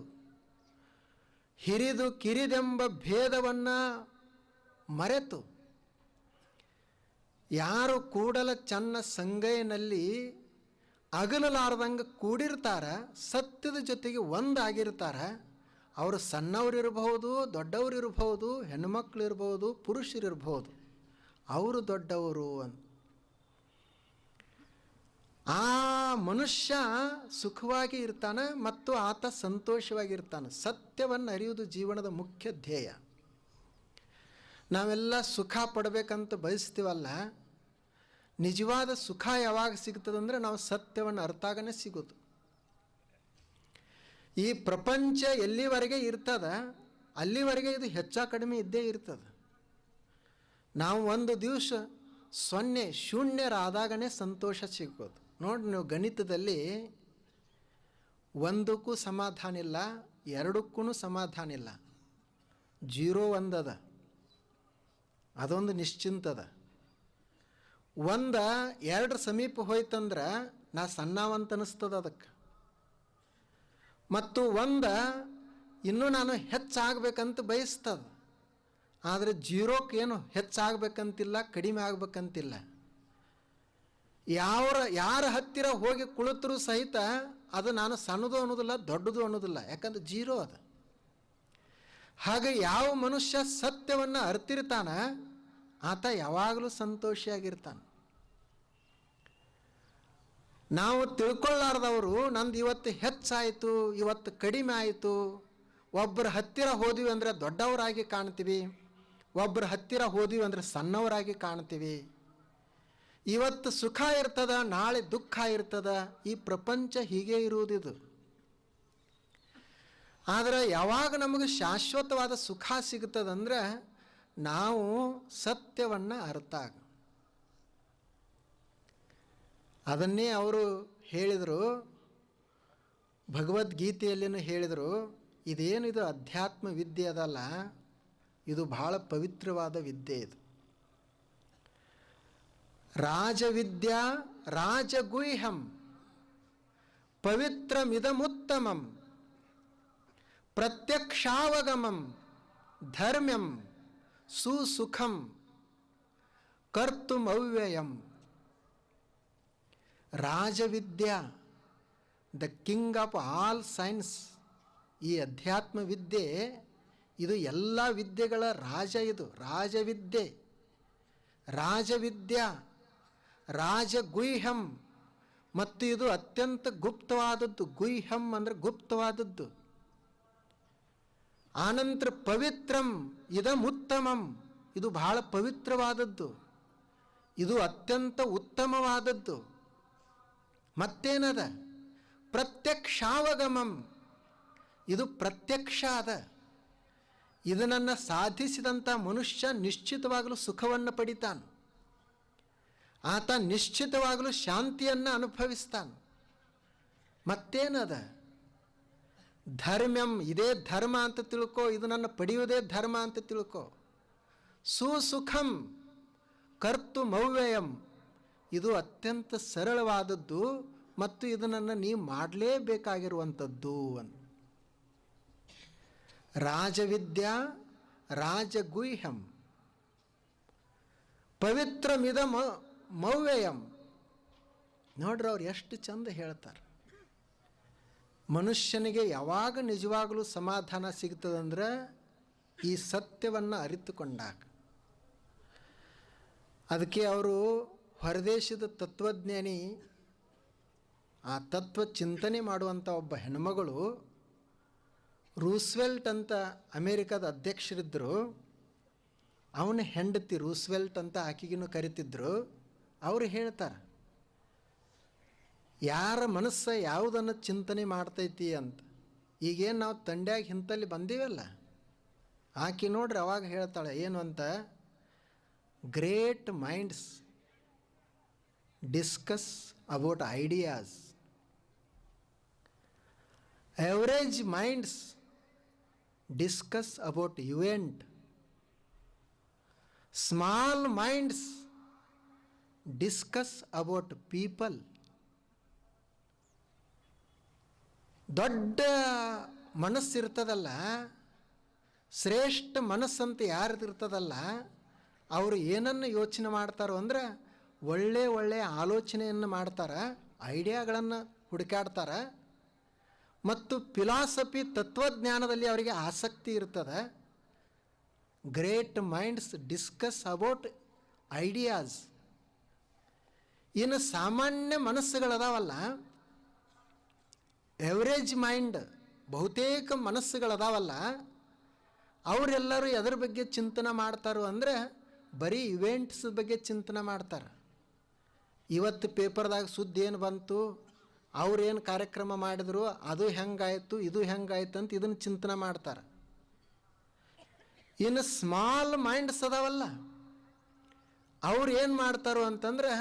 ಹಿರಿದು ಕಿರಿದೆಂಬ ಭೇದವನ್ನು ಮರೆತು, ಯಾರು ಕೂಡಲ ಚನ್ನ ಸಂಗಯ್ಯನಲ್ಲಿ ಅಗಲಲಾರ್ದಂಗೆ ಕೂಡಿರ್ತಾರ, ಸತ್ಯದ ಜೊತೆಗೆ ಒಂದಾಗಿರ್ತಾರ, ಅವರು ಸಣ್ಣವರಿರ್ಬಹುದು, ದೊಡ್ಡವರಿರ್ಬಹುದು, ಹೆಣ್ಮಕ್ಳಿರ್ಬೋದು, ಪುರುಷರಿರ್ಬೋದು, ಅವರು ದೊಡ್ಡವರು ಅಂತ. ಆ ಮನುಷ್ಯ ಸುಖವಾಗಿ ಇರ್ತಾನೆ ಮತ್ತು ಆತ ಸಂತೋಷವಾಗಿರ್ತಾನೆ. ಸತ್ಯವನ್ನು ಅರಿಯುವುದು ಜೀವನದ ಮುಖ್ಯ ಧ್ಯೇಯ. ನಾವೆಲ್ಲ ಸುಖ ಪಡಬೇಕಂತ ಬಯಸ್ತೀವಲ್ಲ, ನಿಜವಾದ ಸುಖ ಯಾವಾಗ ಸಿಗ್ತದಂದ್ರೆ ನಾವು ಸತ್ಯವನ್ನು ಅರ್ಥಾಗನೇ ಸಿಗೋದು. ಈ ಪ್ರಪಂಚ ಎಲ್ಲಿವರೆಗೆ ಇರ್ತದ ಅಲ್ಲಿವರೆಗೆ ಇದು ಹೆಚ್ಚು ಕಡಿಮೆ ಇದ್ದೇ ಇರ್ತದೆ. ನಾವು ಒಂದು ದಿವಸ ಶೂನ್ಯರಾದಾಗನೇ ಸಂತೋಷ ಸಿಗೋದು. ನೋಡಿ, ನೀವು ಗಣಿತದಲ್ಲಿ ಒಂದಕ್ಕೂ ಸಮಾಧಾನ ಇಲ್ಲ, ಎರಡಕ್ಕೂ ಸಮಾಧಾನ ಇಲ್ಲ, 0 ಒಂದದ, ಅದೊಂದು ನಿಶ್ಚಿಂತದ. 1 2 ಸಮೀಪ ಹೋಯ್ತಂದ್ರೆ ನಾ ಸಣ್ಣವಂತ ಅನಿಸ್ತದ ಅದಕ್ಕೆ, ಮತ್ತು 1 ಇನ್ನೂ ನಾನು ಹೆಚ್ಚಾಗಬೇಕಂತ ಬಯಸ್ತದ. ಆದರೆ 0ಕ್ಕೆ ಏನು ಹೆಚ್ಚಾಗಬೇಕಂತಿಲ್ಲ, ಕಡಿಮೆ ಆಗಬೇಕಂತಿಲ್ಲ. ಯಾರ ಹತ್ತಿರ ಹೋಗಿ ಕುಳಿತರೂ ಸಹಿತ ಅದು ನಾನು ಸಣ್ಣದು ಅನ್ನೋದಿಲ್ಲ, ದೊಡ್ಡದು ಅನ್ನೋದಿಲ್ಲ, ಯಾಕಂದ್ರೆ 0 ಅದು. ಹಾಗೆ ಯಾವ ಮನುಷ್ಯ ಸತ್ಯವನ್ನು ಅರ್ತಿರ್ತಾನ ಆತ ಯಾವಾಗಲೂ ಸಂತೋಷಿಯಾಗಿರ್ತಾನೆ. ನಾವು ತಿಳ್ಕೊಳ್ಳಾರ್ದವರು ನಂದು ಇವತ್ತು ಹೆಚ್ಚಾಯಿತು, ಇವತ್ತು ಕಡಿಮೆ ಆಯಿತು, ಒಬ್ಬರ ಹತ್ತಿರ ಹೋದ್ವಿ ಅಂದರೆ ದೊಡ್ಡವರಾಗಿ ಕಾಣ್ತೀವಿ, ಒಬ್ಬರ ಹತ್ತಿರ ಹೋದ್ವಿ ಅಂದರೆ ಸಣ್ಣವರಾಗಿ ಕಾಣ್ತೀವಿ. ಇವತ್ತು ಸುಖ ಇರ್ತದ, ನಾಳೆ ದುಃಖ ಇರ್ತದ. ಈ ಪ್ರಪಂಚ ಹೀಗೆ ಇರುವುದಿದು. ಆದರೆ ಯಾವಾಗ ನಮಗೆ ಶಾಶ್ವತವಾದ ಸುಖ ಸಿಗ್ತದಂದ್ರೆ ನಾವು ಸತ್ಯವನ್ನು ಅರ್ಥ ಆಗ. ಅದನ್ನೇ ಅವರು ಹೇಳಿದರು, ಭಗವದ್ಗೀತೆಯಲ್ಲಿನೂ ಹೇಳಿದರು, ಇದೇನಿದು ಅಧ್ಯಾತ್ಮ ವಿದ್ಯೆ ಅದಲ್ಲ, ಇದು ಬಹಳ ಪವಿತ್ರವಾದ ವಿದ್ಯೆ. ಇದು ರಾಜವಿದ್ಯಾ ರಾಜಗುಹ್ಯಂ ಪವಿತ್ರಮಿದಮುತ್ತಮಂ ಪ್ರತ್ಯಕ್ಷಾವಗಮಂ ಧರ್ಮ್ಯಂ ಸುಸುಖಂ ಕರ್ತುಮವ್ಯಯಂ. ರಾಜವಿದ್ಯಾ, the king of all science. ಈ ಅಧ್ಯಾತ್ಮ ವಿದ್ಯೆ ಇದು ಎಲ್ಲ ವಿದ್ಯೆಗಳ ರಾಜ. ಇದು ರಾಜವಿದ್ಯೆ, ರಾಜವಿದ್ಯಾ, ರಾಜಗುಹ್ಯಂ, ಮತ್ತು ಇದು ಅತ್ಯಂತ ಗುಪ್ತವಾದದ್ದು. ಗುಹ್ಯಂ ಅಂದರೆ ಗುಪ್ತವಾದದ್ದು. ಆನಂತರ ಪವಿತ್ರಂ ಇದಮುತ್ತಮಂ, ಇದು ಬಹಳ ಪವಿತ್ರವಾದದ್ದು, ಇದು ಅತ್ಯಂತ ಉತ್ತಮವಾದದ್ದು. ಮತ್ತೇನದ? ಪ್ರತ್ಯಕ್ಷಾವಗಮಂ, ಇದು ಪ್ರತ್ಯಕ್ಷ ಅದ. ಇದನ್ನು ಸಾಧಿಸಿದಂಥ ಮನುಷ್ಯ ನಿಶ್ಚಿತವಾಗಲೂ ಸುಖವನ್ನು ಪಡಿತಾನೆ, ಆತ ನಿಶ್ಚಿತವಾಗಲೂ ಶಾಂತಿಯನ್ನು ಅನುಭವಿಸ್ತಾನೆ. ಮತ್ತೇನದ? ಧರ್ಮ್ಯಂ, ಇದೇ ಧರ್ಮ ಅಂತ ತಿಳ್ಕೊ, ಇದು ನನ್ನ ಪಡೆಯುವುದೇ ಧರ್ಮ ಅಂತ ತಿಳ್ಕೊ. ಸುಸುಖಂ ಕರ್ತುಮವ್ಯಯಂ, ಇದು ಅತ್ಯಂತ ಸರಳವಾದದ್ದು ಮತ್ತು ಇದನ್ನು ನೀವು ಮಾಡಲೇಬೇಕಾಗಿರುವಂಥದ್ದು ಅಂತ. ರಾಜವಿದ್ಯಾ ರಾಜಗುಹ್ಯಂ ಪವಿತ್ರಮಿದ ಮವ್ಯಯಂ. ನೋಡ್ರಿ, ಅವ್ರು ಎಷ್ಟು ಚಂದ ಹೇಳ್ತಾರೆ. ಮನುಷ್ಯನಿಗೆ ಯಾವಾಗ ನಿಜವಾಗಲೂ ಸಮಾಧಾನ ಸಿಗ್ತದಂದ್ರೆ ಈ ಸತ್ಯವನ್ನು ಅರಿತುಕೊಂಡಾಗ. ಅದಕ್ಕೆ ಅವರು ಹೊರದೇಶದ ತತ್ವಜ್ಞಾನಿ, ಆ ತತ್ವ ಚಿಂತನೆ ಮಾಡುವಂಥ ಒಬ್ಬ ಹೆಣ್ಮಗಳು, ರೂಸ್ವೆಲ್ಟ್ ಅಂತ ಅಮೇರಿಕಾದ ಅಧ್ಯಕ್ಷರಿದ್ದರು, ಅವನ ಹೆಂಡತಿ ರೂಸ್ವೆಲ್ಟ್ ಅಂತ ಆಕೆಗಿನ್ನೂ ಕರಿತಿದ್ರು. ಅವರು ಹೇಳ್ತಾರೆ, ಯಾರ ಮನಸ್ಸು ಯಾವುದನ್ನು ಚಿಂತನೆ ಮಾಡ್ತೈತಿ ಅಂತ. ಈಗೇನು ನಾವು ತಂಡ್ಯಾಗ ಹಿಂತಲ್ಲಿ ಬಂದೀವಲ್ಲ, ಆಕೆ ನೋಡ್ರಿ ಅವಾಗ ಹೇಳ್ತಾಳೆ ಏನು ಅಂತ, great minds discuss about ideas, average minds discuss about event, small minds discuss about people. ದೊಡ್ಡ ಮನಸ್ಸಿರ್ತದಲ್ಲ, ಶ್ರೇಷ್ಠ ಮನಸ್ಸಂತ ಯಾರ್ದಿರ್ತದಲ್ಲ, ಅವರು ಏನನ್ನು ಯೋಚನೆ ಮಾಡ್ತಾರೋ ಅಂದ್ರೆ ಒಳ್ಳೆಯ ಆಲೋಚನೆಯನ್ನು ಮಾಡ್ತಾರೆ, ಐಡಿಯಾಗಳನ್ನು ಹುಡುಕಾಡ್ತಾರೆ, ಮತ್ತು ಫಿಲಾಸಫಿ ತತ್ವಜ್ಞಾನದಲ್ಲಿ ಅವರಿಗೆ ಆಸಕ್ತಿ ಇರ್ತದೆ. Great minds discuss about ideas. ಇನ್ನು ಸಾಮಾನ್ಯ ಮನಸ್ಸುಗಳದಾವಲ್ಲ, ಎವರೇಜ್ ಮೈಂಡ್, ಬಹುತೇಕ ಮನಸ್ಸುಗಳದಾವಲ್ಲ, ಅವರೆಲ್ಲರೂ ಎದರ ಬಗ್ಗೆ ಚಿಂತನೆ ಮಾಡ್ತಾರೋ ಅಂದರೆ ಬರೀ ಇವೆಂಟ್ಸ್ ಬಗ್ಗೆ ಚಿಂತನೆ ಮಾಡ್ತಾರೆ. ಇವತ್ತು ಪೇಪರ್ದಾಗ ಸುದ್ದಿ ಏನು ಬಂತು, ಅವ್ರೇನು ಕಾರ್ಯಕ್ರಮ ಮಾಡಿದ್ರು, ಅದು ಹೆಂಗಾಯಿತು, ಇದು ಹೆಂಗಾಯ್ತು ಅಂತ ಇದನ್ನು ಚಿಂತನೆ ಮಾಡ್ತಾರೆ. ಇನ್ನು ಸ್ಮಾಲ್ ಮೈಂಡ್ಸ್ ಅದಾವಲ್ಲ, ಅವ್ರು ಏನು ಮಾಡ್ತಾರೋ ಅಂತಂದ್ರೆ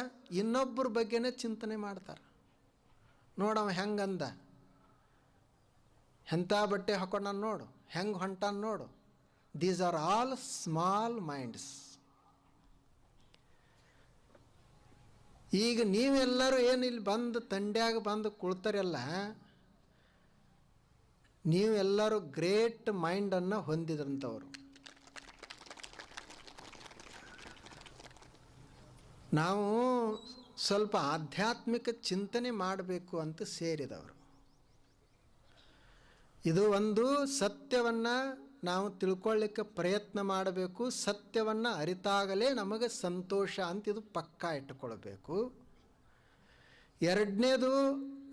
ಇನ್ನೊಬ್ಬರ ಬಗ್ಗೆನೇ ಚಿಂತನೆ ಮಾಡ್ತಾರೆ. ನೋಡವ ಹೆಂಗಂದ, ಎಂಥ ಬಟ್ಟೆ ಹಾಕೊಂಡ ನೋಡು, ಹೆಂಗೆ ಹೊಂಟಾನ ನೋಡು. These are all small minds. ಈಗ ನೀವೆಲ್ಲರೂ ಏನು ಇಲ್ಲಿ ಬಂದು ತಂಡ್ಯಾಗ ಬಂದು ಕುಳ್ತಾರಲ್ಲ, ನೀವೆಲ್ಲರೂ ಗ್ರೇಟ್ ಮೈಂಡನ್ನು ಹೊಂದಿದ್ರಂಥವ್ರು. ನಾವು ಸ್ವಲ್ಪ ಆಧ್ಯಾತ್ಮಿಕ ಚಿಂತನೆ ಮಾಡಬೇಕು ಅಂತ ಸೇರಿದವರು. ಇದು ಒಂದು ಸತ್ಯವನ್ನು ನಾವು ತಿಳ್ಕೊಳ್ಳಿಕ್ಕೆ ಪ್ರಯತ್ನ ಮಾಡಬೇಕು. ಸತ್ಯವನ್ನು ಅರಿತಾಗಲೇ ನಮಗೆ ಸಂತೋಷ ಅಂತ ಇದು ಪಕ್ಕಾ ಇಟ್ಟುಕೊಳ್ಬೇಕು. ಎರಡನೇದು,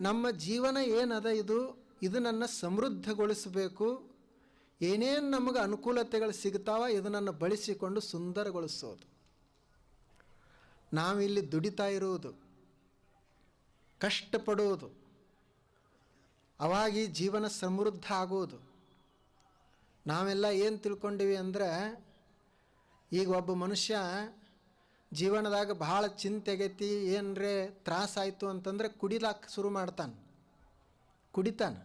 ನಮ್ಮ ಜೀವನ ಏನದ ಇದು ನನ್ನ ಸಮೃದ್ಧಗೊಳಿಸಬೇಕು. ಏನೇನು ನಮಗೆ ಅನುಕೂಲತೆಗಳು ಸಿಗ್ತಾವ ಇದನ್ನು ಬಳಸಿಕೊಂಡು ಸುಂದರಗೊಳಿಸೋದು. ನಾವಿಲ್ಲಿ ದುಡಿತಾ ಇರುವುದು, ಕಷ್ಟಪಡುವುದು, ಅವಾಗಿ ಜೀವನ ಸಮೃದ್ಧ ಆಗುವುದು. ನಾವೆಲ್ಲ ಏನು ತಿಳ್ಕೊಂಡಿವಿ ಅಂದರೆ, ಈಗ ಒಬ್ಬ ಮನುಷ್ಯ ಜೀವನದಾಗ ಭಾಳ ಚಿಂತೆಗೈತಿ, ಏನರೇ ತ್ರಾಸಾಯಿತು ಅಂತಂದರೆ ಕುಡಿಲಾಕ ಶುರು ಮಾಡ್ತಾನೆ, ಕುಡಿತಾನೆ.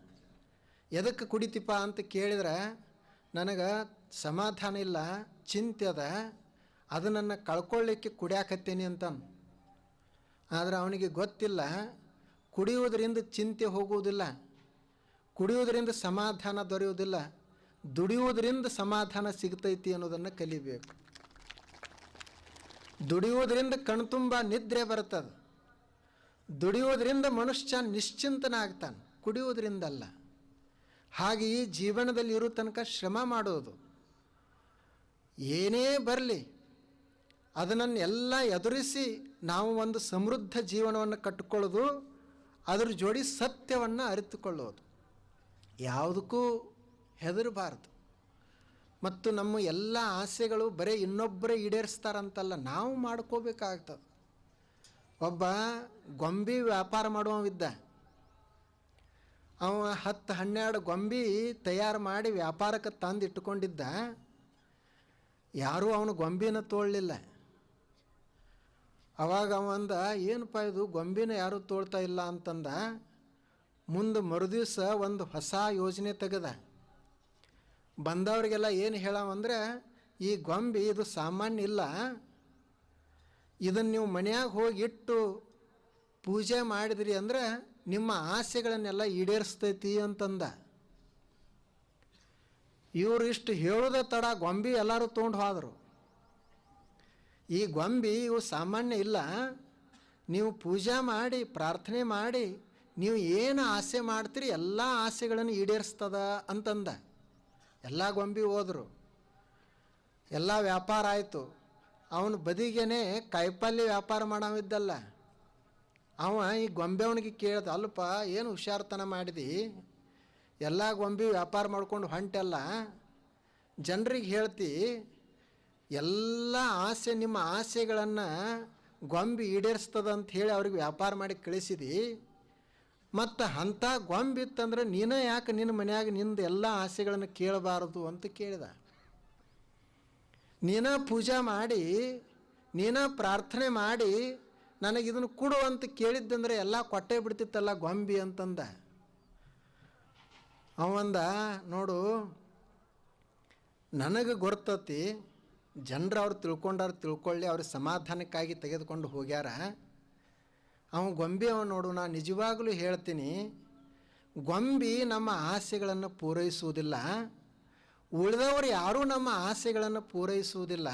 ಎದಕ್ಕೆ ಕುಡಿತೀಪ ಅಂತ ಕೇಳಿದ್ರೆ, ನನಗೆ ಸಮಾಧಾನ ಇಲ್ಲ, ಚಿಂತೆ ಅದ, ಅದನ್ನು ಕಳ್ಕೊಳ್ಳಿಕ್ಕೆ ಕುಡಿಯಾಕತ್ತೀನಿ ಅಂತಾನೆ. ಆದರೆ ಅವನಿಗೆ ಗೊತ್ತಿಲ್ಲ, ಕುಡಿಯುವುದರಿಂದ ಚಿಂತೆ ಹೋಗುವುದಿಲ್ಲ, ಕುಡಿಯುವುದರಿಂದ ಸಮಾಧಾನ ದೊರೆಯುವುದಿಲ್ಲ, ದುಡಿಯುವುದರಿಂದ ಸಮಾಧಾನ ಸಿಗ್ತೈತಿ ಅನ್ನೋದನ್ನು ಕಲಿಬೇಕು. ದುಡಿಯುವುದರಿಂದ ಕಣ್ತುಂಬ ನಿದ್ರೆ ಬರ್ತದೆ, ದುಡಿಯುವುದರಿಂದ ಮನುಷ್ಯ ನಿಶ್ಚಿಂತನಾಗ್ತಾನೆ, ಕುಡಿಯುವುದರಿಂದಲ್ಲ. ಹಾಗೆ ಈ ಜೀವನದಲ್ಲಿ ಇರೋ ತನಕ ಶ್ರಮ ಮಾಡೋದು, ಏನೇ ಬರಲಿ ಅದನ್ನು ಎಲ್ಲ ಎದುರಿಸಿ ನಾವು ಒಂದು ಸಮೃದ್ಧ ಜೀವನವನ್ನು ಕಟ್ಟಿಕೊಳ್ಳೋದು, ಅದ್ರ ಜೋಡಿ ಸತ್ಯವನ್ನು ಅರಿತುಕೊಳ್ಳೋದು, ಯಾವುದಕ್ಕೂ ಹೆದರಬಾರ್ದು. ಮತ್ತು ನಮ್ಮ ಎಲ್ಲ ಆಸೆಗಳು ಬರೀ ಇನ್ನೊಬ್ಬರೇ ಈಡೇರಿಸ್ತಾರಂತಲ್ಲ, ನಾವು ಮಾಡ್ಕೋಬೇಕಾಗ್ತದೆ. ಒಬ್ಬ ಗೊಂಬೆ ವ್ಯಾಪಾರ ಮಾಡುವವಿದ್ದ, ಅವ 10-12 ಗೊಂಬೆ ತಯಾರು ಮಾಡಿ ವ್ಯಾಪಾರಕ್ಕೆ ತಂದು ಇಟ್ಟುಕೊಂಡಿದ್ದ. ಯಾರೂ ಅವನು ಗೊಂಬೆನ ತೋಳಲಿಲ್ಲ. ಅವಾಗ ಅವಂದ, ಏನಪ್ಪ ಇದು ಗೊಂಬೆನ ಯಾರೂ ತೋಳ್ತಾ ಇಲ್ಲ ಅಂತಂದ. ಮುಂದೆ ಮರುದಿವಸ ಒಂದು ಹೊಸ ಯೋಜನೆ ತೆಗೆದ. ಬಂದವರಿಗೆಲ್ಲ ಏನು ಹೇಳವಂದ್ರೆ, ಈ ಗೊಂಬೆ ಇದು ಸಾಮಾನ್ಯ ಇಲ್ಲ, ಇದನ್ನು ನೀವು ಮನೆಯಾಗ ಹೋಗಿ ಇಟ್ಟು ಪೂಜೆ ಮಾಡಿದ್ರಿ ಅಂದರೆ ನಿಮ್ಮ ಆಸೆಗಳನ್ನೆಲ್ಲ ಈಡೇರಿಸ್ತೈತಿ ಅಂತಂದ. ಇವರು ಇಷ್ಟು ಹೇಳೋದೇ ತಡ ಗೊಂಬೆ ಎಲ್ಲರೂ ತೊಗೊಂಡು ಹೋದರು. ಈ ಗೊಂಬೆ ಇವು ಸಾಮಾನ್ಯ ಇಲ್ಲ, ನೀವು ಪೂಜೆ ಮಾಡಿ ಪ್ರಾರ್ಥನೆ ಮಾಡಿ ನೀವು ಏನು ಆಸೆ ಮಾಡ್ತೀರಿ ಎಲ್ಲ ಆಸೆಗಳನ್ನು ಈಡೇರಿಸ್ತದ ಅಂತಂದ. ಎಲ್ಲ ಗೊಂಬೆ ಹೋದರು, ಎಲ್ಲ ವ್ಯಾಪಾರ ಆಯಿತು. ಅವನು ಬದಿಗೇನೆ ಕಾಯಿಪಲ್ಯ ವ್ಯಾಪಾರ ಮಾಡೋವಿದ್ದಲ್ಲ, ಅವ ಈ ಗೊಂಬೆ ಅವನಿಗೆ ಕೇಳ್ದ, ಅಲ್ಪ ಏನು ಹುಷಾರ್ತನ ಮಾಡಿದಿ, ಎಲ್ಲ ಗೊಂಬೆ ವ್ಯಾಪಾರ ಮಾಡ್ಕೊಂಡು ಹೊಂಟೆಲ್ಲ, ಜನರಿಗೆ ಹೇಳ್ತಿ ಎಲ್ಲ ಆಸೆ ನಿಮ್ಮ ಆಸೆಗಳನ್ನು ಗೊಂಬೆ ಈಡೇರಿಸ್ತದ ಅಂತ ಹೇಳಿ ಅವ್ರಿಗೆ ವ್ಯಾಪಾರ ಮಾಡಿ ಕಳಿಸಿದಿ, ಮತ್ತು ಅಂಥ ಗೊಂಬೆ ಇತ್ತಂದ್ರೆ ನೀನೇ ಯಾಕೆ ನಿನ್ನ ಮನ್ಯಾಗ ನಿಂದು ಎಲ್ಲ ಆಸೆಗಳನ್ನು ಕೇಳಬಾರದು ಅಂತ ಕೇಳಿದ. ನೀನ ಪೂಜೆ ಮಾಡಿ ನೀನ ಪ್ರಾರ್ಥನೆ ಮಾಡಿ ನನಗಿದನ್ನು ಕೊಡು ಅಂತ ಕೇಳಿದ್ದಂದ್ರೆ ಎಲ್ಲ ಕೊಟ್ಟೆ ಬಿಡ್ತಿತ್ತಲ್ಲ ಗೊಂಬೆ ಅಂತಂದ. ಅವಂದ, ನೋಡು ನನಗೆ ಗೊತ್ತತಿ, ಜನರು ಅವ್ರು ತಿಳ್ಕೊಂಡಾರು ತಿಳ್ಕೊಳ್ಳಿ, ಅವ್ರಿಗೆ ಸಮಾಧಾನಕ್ಕಾಗಿ ತೆಗೆದುಕೊಂಡು ಹೋಗ್ಯಾರ. ಅವನು ಗೊಂಬೆ ಅವನು ನೋಡು, ನಾನು ನಿಜವಾಗಲೂ ಹೇಳ್ತೀನಿ, ಗೊಂಬೆ ನಮ್ಮ ಆಸೆಗಳನ್ನು ಪೂರೈಸುವುದಿಲ್ಲ, ಉಳಿದವರು ಯಾರೂ ನಮ್ಮ ಆಸೆಗಳನ್ನು ಪೂರೈಸುವುದಿಲ್ಲ.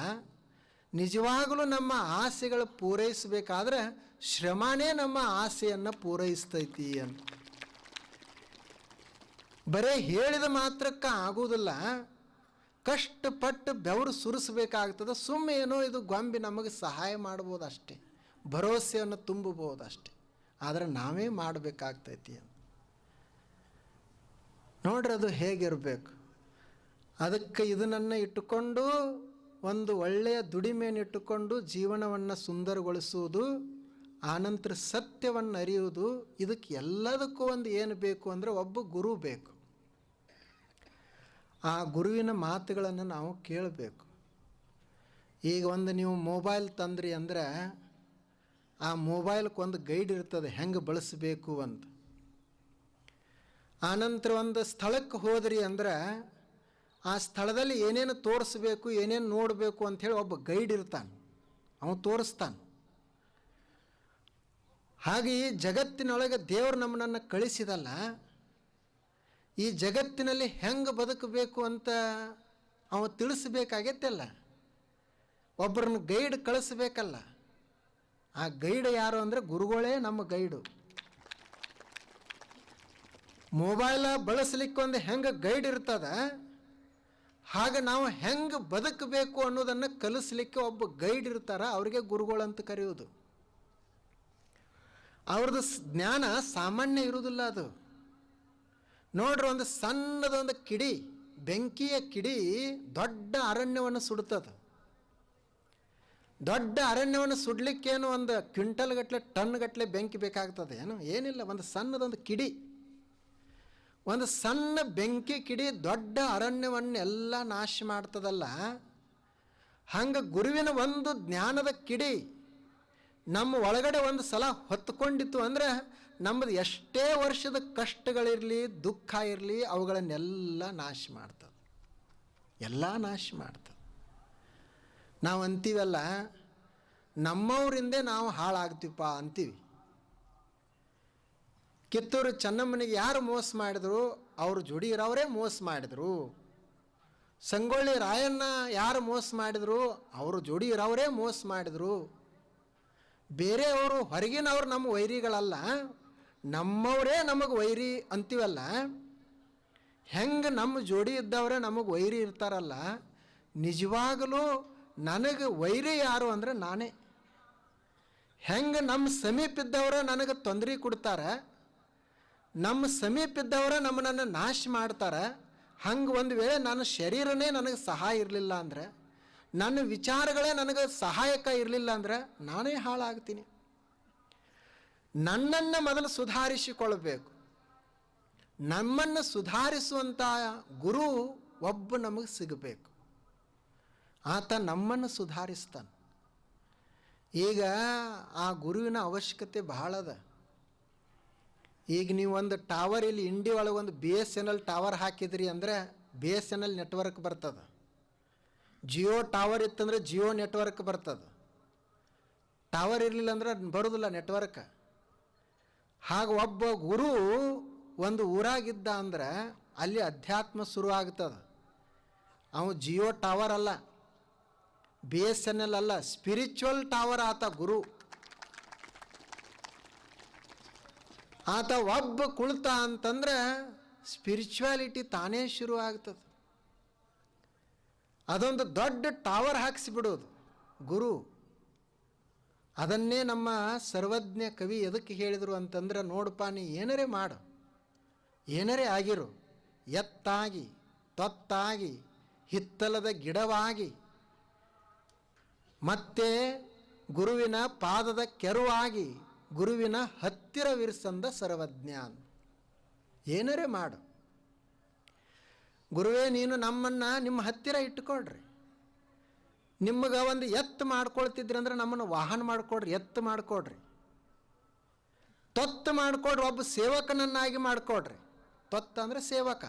ನಿಜವಾಗಲೂ ನಮ್ಮ ಆಸೆಗಳು ಪೂರೈಸಬೇಕಾದ್ರೆ ಶ್ರಮನೇ ನಮ್ಮ ಆಸೆಯನ್ನು ಪೂರೈಸ್ತೈತಿ ಅಂತ. ಬರೇ ಹೇಳಿದ ಮಾತ್ರಕ್ಕೆ ಆಗುವುದಿಲ್ಲ, ಕಷ್ಟಪಟ್ಟು ಬೆವರು ಸುರಿಸಬೇಕಾಗ್ತದೆ. ಸುಮ್ಮನೆ ಏನೋ ಇದು ಗೊಂಬೆ ನಮಗೆ ಸಹಾಯ ಮಾಡ್ಬೋದು ಅಷ್ಟೇ, ಭರವಸೆಯನ್ನು ತುಂಬಬಹುದು ಅಷ್ಟೇ, ಆದರೆ ನಾವೇ ಮಾಡಬೇಕಾಗ್ತೈತಿ ಅಂತ. ನೋಡ್ರಿ ಅದು ಹೇಗಿರಬೇಕು. ಅದಕ್ಕೆ ಇದನ್ನು ಇಟ್ಟುಕೊಂಡು ಒಂದು ಒಳ್ಳೆಯ ದುಡಿಮೆಯನ್ನು ಇಟ್ಟುಕೊಂಡು ಜೀವನವನ್ನು ಸುಂದರಗೊಳಿಸುವುದು, ಆನಂತರ ಸತ್ಯವನ್ನು ಅರಿಯುವುದು. ಇದಕ್ಕೆ ಎಲ್ಲದಕ್ಕೂ ಒಂದು ಏನು ಬೇಕು ಅಂದರೆ ಒಬ್ಬ ಗುರು ಬೇಕು. ಆ ಗುರುವಿನ ಮಾತುಗಳನ್ನು ನಾವು ಕೇಳಬೇಕು. ಈಗ ಒಂದು ನೀವು ಮೊಬೈಲ್ ತಂದ್ರಿ ಅಂದರೆ ಆ ಮೊಬೈಲ್ಗೆ ಒಂದು ಗೈಡ್ ಇರ್ತದೆ ಹೆಂಗೆ ಬಳಸಬೇಕು ಅಂತ. ಆನಂತರ ಒಂದು ಸ್ಥಳಕ್ಕೆ ಹೋದ್ರಿ ಅಂದ್ರೆ ಆ ಸ್ಥಳದಲ್ಲಿ ಏನೇನು ತೋರಿಸ್ಬೇಕು, ಏನೇನು ನೋಡಬೇಕು ಅಂಥೇಳಿ ಒಬ್ಬ ಗೈಡ್ ಇರ್ತಾನೆ, ಅವನು ತೋರಿಸ್ತಾನೆ. ಹಾಗೆ ಈ ಜಗತ್ತಿನೊಳಗೆ ದೇವರು ನಮ್ಮನ್ನು ಕಳಿಸಿದಲ್ಲ, ಈ ಜಗತ್ತಿನಲ್ಲಿ ಹೆಂಗೆ ಬದುಕಬೇಕು ಅಂತ ಅವ ತಿಳಿಸ್ಬೇಕಾಗೈತಲ್ಲ, ಒಬ್ಬರನ್ನ ಗೈಡ್ ಕಳಿಸ್ಬೇಕಲ್ಲ. ಆ ಗೈಡ್ ಯಾರು ಅಂದರೆ ಗುರುಗಳೇ ನಮ್ಮ ಗೈಡು. ಮೊಬೈಲ ಬಳಸಲಿಕ್ಕೊಂದು ಹೆಂಗೆ ಗೈಡ್ ಇರ್ತದ, ಹಾಗೆ ನಾವು ಹೆಂಗೆ ಬದುಕಬೇಕು ಅನ್ನೋದನ್ನು ಕಲಿಸ್ಲಿಕ್ಕೆ ಒಬ್ಬ ಗೈಡ್ ಇರ್ತಾರ, ಅವರಿಗೆ ಗುರುಗಳಂತ ಕರೆಯೋದು. ಅವ್ರದ್ದು ಜ್ಞಾನ ಸಾಮಾನ್ಯ ಇರುವುದಿಲ್ಲ. ಅದು ನೋಡ್ರಿ, ಒಂದು ಸಣ್ಣದೊಂದು ಕಿಡಿ, ಬೆಂಕಿಯ ಕಿಡಿ ದೊಡ್ಡ ಅರಣ್ಯವನ್ನು ಸುಡುತ್ತದೆ. ದೊಡ್ಡ ಅರಣ್ಯವನ್ನು ಸುಡಲಿಕ್ಕೇನು ಒಂದು ಕ್ವಿಂಟಲ್ ಗಟ್ಟಲೆ ಟನ್ ಗಟ್ಟಲೆ ಬೆಂಕಿ ಬೇಕಾಗ್ತದೆ ಏನು? ಏನಿಲ್ಲ, ಒಂದು ಸಣ್ಣದೊಂದು ಕಿಡಿ, ಒಂದು ಸಣ್ಣ ಬೆಂಕಿ ಕಿಡಿ ದೊಡ್ಡ ಅರಣ್ಯವನ್ನೆಲ್ಲ ನಾಶ ಮಾಡ್ತದಲ್ಲ. ಹಂಗೆ ಗುರುವಿನ ಒಂದು ಜ್ಞಾನದ ಕಿಡಿ ನಮ್ಮ ಒಳಗಡೆ ಒಂದು ಸಲ ಹೊತ್ಕೊಂಡಿತ್ತು ಅಂದರೆ ನಮ್ಮದು ಎಷ್ಟೇ ವರ್ಷದ ಕಷ್ಟಗಳಿರಲಿ, ದುಃಖ ಇರಲಿ, ಅವುಗಳನ್ನೆಲ್ಲ ನಾಶ ಮಾಡ್ತದೆ, ಎಲ್ಲ ನಾಶ ಮಾಡ್ತದೆ. ನಾವು ಅಂತೀವಲ್ಲ, ನಮ್ಮವರಿಂದೇ ನಾವು ಹಾಳಾಗ್ತೀವಪ್ಪ ಅಂತೀವಿ. ಕಿತ್ತೂರು ಚೆನ್ನಮ್ಮನಿಗೆ ಯಾರು ಮೋಸ ಮಾಡಿದ್ರು? ಅವರು ಜೋಡಿ ಇರೋವರೇ ಮೋಸ ಮಾಡಿದರು. ಸಂಗೊಳ್ಳಿ ರಾಯಣ್ಣ ಯಾರು ಮೋಸ ಮಾಡಿದರು? ಅವರು ಜೋಡಿ ಇರೋವರೇ ಮೋಸ ಮಾಡಿದರು. ಬೇರೆಯವರು, ಹೊರಗಿನವರು ನಮ್ಮ ವೈರಿಗಳಲ್ಲ, ನಮ್ಮವರೇ ನಮಗೆ ವೈರಿ ಅಂತೀವಲ್ಲ. ಹೆಂಗೆ ನಮ್ಮ ಜೋಡಿ ಇದ್ದವರೇ ನಮಗೆ ವೈರಿ ಇರ್ತಾರಲ್ಲ, ನಿಜವಾಗಲೂ ನನಗೆ ವೈರಿ ಯಾರು ಅಂದರೆ ನಾನೇ. ಹೆಂಗೆ ನಮ್ಮ ಸಮೀಪ ಇದ್ದವರೇ ನನಗೆ ತೊಂದರೆ ಕೊಡ್ತಾರೆ, ನಮ್ಮ ಸಮೀಪ ಇದ್ದವರೇ ನಮ್ಮನ್ನು ನಾಶ ಮಾಡ್ತಾರೆ. ಹಂಗೆ ಒಂದು ವೇಳೆ ನನ್ನ ಶರೀರನೇ ನನಗೆ ಸಹಾಯ ಇರಲಿಲ್ಲ ಅಂದರೆ, ನನ್ನ ವಿಚಾರಗಳೇ ನನಗೆ ಸಹಾಯಕ ಇರಲಿಲ್ಲ ಅಂದರೆ ನಾನೇ ಹಾಳಾಗ್ತೀನಿ. ನನ್ನನ್ನು ಮೊದಲು ಸುಧಾರಿಸಿಕೊಳ್ಳಬೇಕು. ನಮ್ಮನ್ನು ಸುಧಾರಿಸುವಂಥ ಗುರು ಒಬ್ಬ ನಮಗೆ ಸಿಗಬೇಕು. ಆತ ನಮ್ಮನ್ನು ಸುಧಾರಿಸ್ತಾನೆ. ಈಗ ಆ ಗುರುವಿನ ಅವಶ್ಯಕತೆ ಬಹಳ ಅದ. ಈಗ ನೀವು ಒಂದು ಟವರ್ ಇಲ್ಲಿ ಇಂಡಿಯಾ ಒಳಗೆ ಒಂದು BSNL ಟವರ್ ಹಾಕಿದ್ರಿ ಅಂದರೆ BSNL ನೆಟ್ವರ್ಕ್ ಬರ್ತದೆ. ಜಿಯೋ ಟವರ್ ಇತ್ತಂದ್ರೆ ಜಿಯೋ ನೆಟ್ವರ್ಕ್ ಬರ್ತದೆ. ಟವರ್ ಇರಲಿಲ್ಲ ಅಂದ್ರೆ ಬರೋದಿಲ್ಲ ನೆಟ್ವರ್ಕ್. ಹಾಗೆ ಒಬ್ಬ ಗುರು ಒಂದು ಊರಾಗಿದ್ದ ಅಂದ್ರೆ ಅಲ್ಲಿ ಅಧ್ಯಾತ್ಮ ಶುರು ಆಗ್ತದೆ. ಅವನು ಜಿಯೋ ಟವರ್ ಅಲ್ಲ, BSNL ಅಲ್ಲ, ಸ್ಪಿರಿಚುವಲ್ ಟವರ್ ಆತ ಗುರು. ಆತ ಒಬ್ಬ ಕುಳಿತ ಅಂತಂದ್ರೆ ಸ್ಪಿರಿಚುವಾಲಿಟಿ ತಾನೇ ಶುರು ಆಗ್ತದೆ. ಅದೊಂದು ದೊಡ್ಡ ಟವರ್ ಹಾಕಿಸಿಬಿಡೋದು ಗುರು. ಅದನ್ನೇ ನಮ್ಮ ಸರ್ವಜ್ಞ ಕವಿ ಎದಕ್ಕೆ ಹೇಳಿದರು ಅಂತಂದ್ರೆ, ನೋಡಪ್ಪ ನೀ ಏನರೇ ಮಾಡು, ಏನರೇ ಆಗಿರು, ಎತ್ತಾಗಿ ತೊತ್ತಾಗಿ ಹಿತ್ತಲದ ಗಿಡವಾಗಿ ಮತ್ತೆ ಗುರುವಿನ ಪಾದದ ಕೆರುವಾಗಿ ಗುರುವಿನ ಹತ್ತಿರವಿರಿಸಂದ ಸರ್ವಜ್ಞ. ಏನರೇ ಮಾಡು, ಗುರುವೇ ನೀನು ನಮ್ಮನ್ನು ನಿಮ್ಮ ಹತ್ತಿರ ಇಟ್ಟುಕೊಡ್ರಿ. ನಿಮಗೆ ಒಂದು ಎತ್ತು ಮಾಡ್ಕೊಳ್ತಿದ್ರಿ ಅಂದ್ರೆ ನಮ್ಮನ್ನು ವಾಹನ ಮಾಡಿಕೊಡ್ರಿ, ಎತ್ತು ಮಾಡಿಕೊಡ್ರಿ. ತೊತ್ತು ಮಾಡಿಕೊಡ್ರಿ, ಒಬ್ಬ ಸೇವಕನನ್ನಾಗಿ ಮಾಡಿಕೊಡ್ರಿ. ತೊತ್ತ ಅಂದರೆ ಸೇವಕ.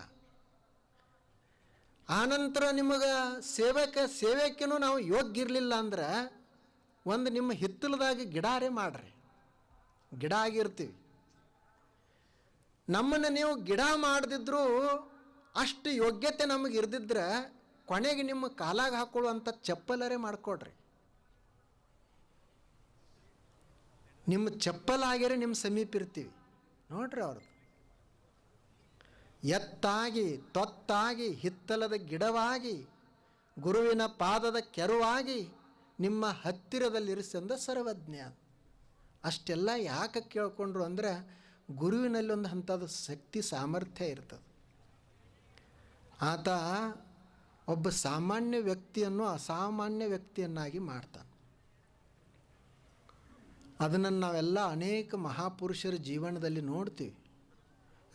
ಆನಂತರ ನಿಮಗೆ ಸೇವೆಕ್ಕೂ ನಾವು ಯೋಗ್ಯ ಇರಲಿಲ್ಲ ಅಂದ್ರೆ ಒಂದು ನಿಮ್ಮ ಹಿತ್ತಲದಾಗಿ ಗಿಡಾರೇ ಮಾಡ್ರಿ, ಗಿಡ ಆಗಿರ್ತೀವಿ. ನಮ್ಮನ್ನು ನೀವು ಗಿಡ ಮಾಡದಿದ್ರೂ ಅಷ್ಟು ಯೋಗ್ಯತೆ ನಮಗೆ ಇರ್ದಿದ್ರೆ ಕೊನೆಗೆ ನಿಮ್ಮ ಕಾಲಾಗ ಹಾಕೊಳ್ಳುವಂಥ ಚಪ್ಪಲರೇ ಮಾಡಿಕೊಡ್ರಿ. ನಿಮ್ಮ ಚಪ್ಪಲಾಗ್ಯರೆ ನಿಮ್ಮ ಸಮೀಪ ಇರ್ತೀವಿ ನೋಡ್ರಿ. ಅವ್ರದ್ದು ಎತ್ತಾಗಿ ತೊತ್ತಾಗಿ ಹಿತ್ತಲದ ಗಿಡವಾಗಿ ಗುರುವಿನ ಪಾದದ ಕೆರುವಾಗಿ ನಿಮ್ಮ ಹತ್ತಿರದಲ್ಲಿರಿಸಂದ ಸರ್ವಜ್ಞ. ಅಷ್ಟೆಲ್ಲ ಯಾಕೆ ಕೇಳ್ಕೊಂಡ್ರು ಅಂದರೆ ಗುರುವಿನಲ್ಲಿ ಒಂದು ಅಂಥದ್ದು ಶಕ್ತಿ ಸಾಮರ್ಥ್ಯ ಇರ್ತದೆ. ಆತ ಒಬ್ಬ ಸಾಮಾನ್ಯ ವ್ಯಕ್ತಿಯನ್ನು ಅಸಾಮಾನ್ಯ ವ್ಯಕ್ತಿಯನ್ನಾಗಿ ಮಾಡ್ತಾನೆ. ಅದನ್ನು ನಾವೆಲ್ಲ ಅನೇಕ ಮಹಾಪುರುಷರ ಜೀವನದಲ್ಲಿ ನೋಡ್ತೀವಿ.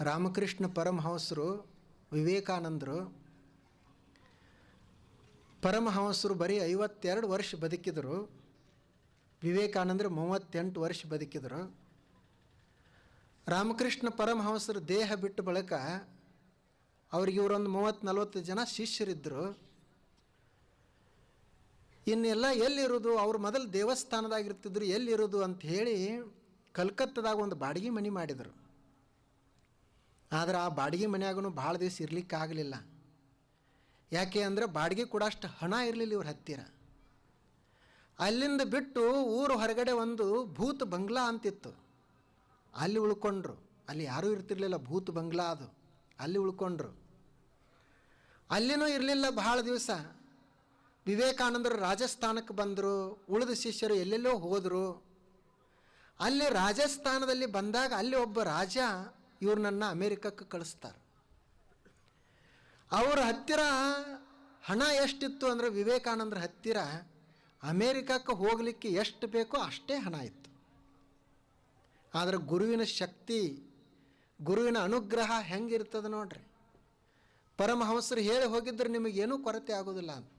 ರಾಮಕೃಷ್ಣ ಪರಮಹಂಸರು, ವಿವೇಕಾನಂದರು ಪರಮಹಂಸರು ಬರೀ 52 ವರ್ಷ ಬದುಕಿದರು. ವಿವೇಕಾನಂದರು 38 ವರ್ಷ ಬದುಕಿದರು. ರಾಮಕೃಷ್ಣ ಪರಮಹಂಸರ ದೇಹ ಬಿಟ್ಟ ಬಳಿಕ ಅವ್ರಿಗೆ ಇವರೊಂದು 30-40 ಜನ ಶಿಷ್ಯರಿದ್ದರು. ಇನ್ನೆಲ್ಲ ಎಲ್ಲಿರೋದು, ಅವ್ರು ಮೊದಲು ದೇವಸ್ಥಾನದಾಗಿರ್ತಿದ್ರು, ಎಲ್ಲಿರೋದು ಅಂತ ಹೇಳಿ ಕಲ್ಕತ್ತದಾಗ ಒಂದು ಬಾಡಿಗೆ ಮನೆ ಮಾಡಿದರು. ಆದರೆ ಆ ಬಾಡಿಗೆ ಮನೆಯಾಗೂ ಭಾಳ ದಿವಸ ಇರಲಿಕ್ಕಾಗಲಿಲ್ಲ. ಯಾಕೆ ಅಂದರೆ ಬಾಡಿಗೆ ಕೂಡ ಅಷ್ಟು ಹಣ ಇರಲಿಲ್ಲ ಇವ್ರ ಹತ್ತಿರ. ಅಲ್ಲಿಂದ ಬಿಟ್ಟು ಊರು ಹೊರಗಡೆ ಒಂದು ಭೂತ್ ಬಂಗ್ಲಾ ಅಂತಿತ್ತು, ಅಲ್ಲಿ ಉಳ್ಕೊಂಡ್ರು. ಅಲ್ಲಿ ಯಾರೂ ಇರ್ತಿರ್ಲಿಲ್ಲ, ಭೂತ್ ಬಂಗ್ಲಾ ಅದು. ಅಲ್ಲಿ ಉಳ್ಕೊಂಡ್ರು. ಅಲ್ಲಿನೂ ಇರಲಿಲ್ಲ ಭಾಳ ದಿವಸ. ವಿವೇಕಾನಂದರು ರಾಜಸ್ಥಾನಕ್ಕೆ ಬಂದರು, ಉಳಿದ ಶಿಷ್ಯರು ಎಲ್ಲೆಲ್ಲೋ ಹೋದರು. ಅಲ್ಲಿ ರಾಜಸ್ಥಾನದಲ್ಲಿ ಬಂದಾಗ ಅಲ್ಲಿ ಒಬ್ಬ ರಾಜ ಇವ್ರನ್ನ ಅಮೇರಿಕಕ್ಕೆ ಕಳಿಸ್ತಾರೆ. ಅವ್ರ ಹತ್ತಿರ ಹಣ ಎಷ್ಟಿತ್ತು ಅಂದರೆ ವಿವೇಕಾನಂದರ ಹತ್ತಿರ ಅಮೇರಿಕಕ್ಕೆ ಹೋಗಲಿಕ್ಕೆ ಎಷ್ಟು ಬೇಕೋ ಅಷ್ಟೇ ಹಣ ಇತ್ತು. ಆದರೆ ಗುರುವಿನ ಶಕ್ತಿ, ಗುರುವಿನ ಅನುಗ್ರಹ ಹೆಂಗಿರ್ತದೆ ನೋಡ್ರಿ. ಪರಮಹಂಸರು ಹೇಳಿ ಹೋಗಿದ್ರೆ ನಿಮಗೇನೂ ಕೊರತೆ ಆಗೋದಿಲ್ಲ ಅಂತ.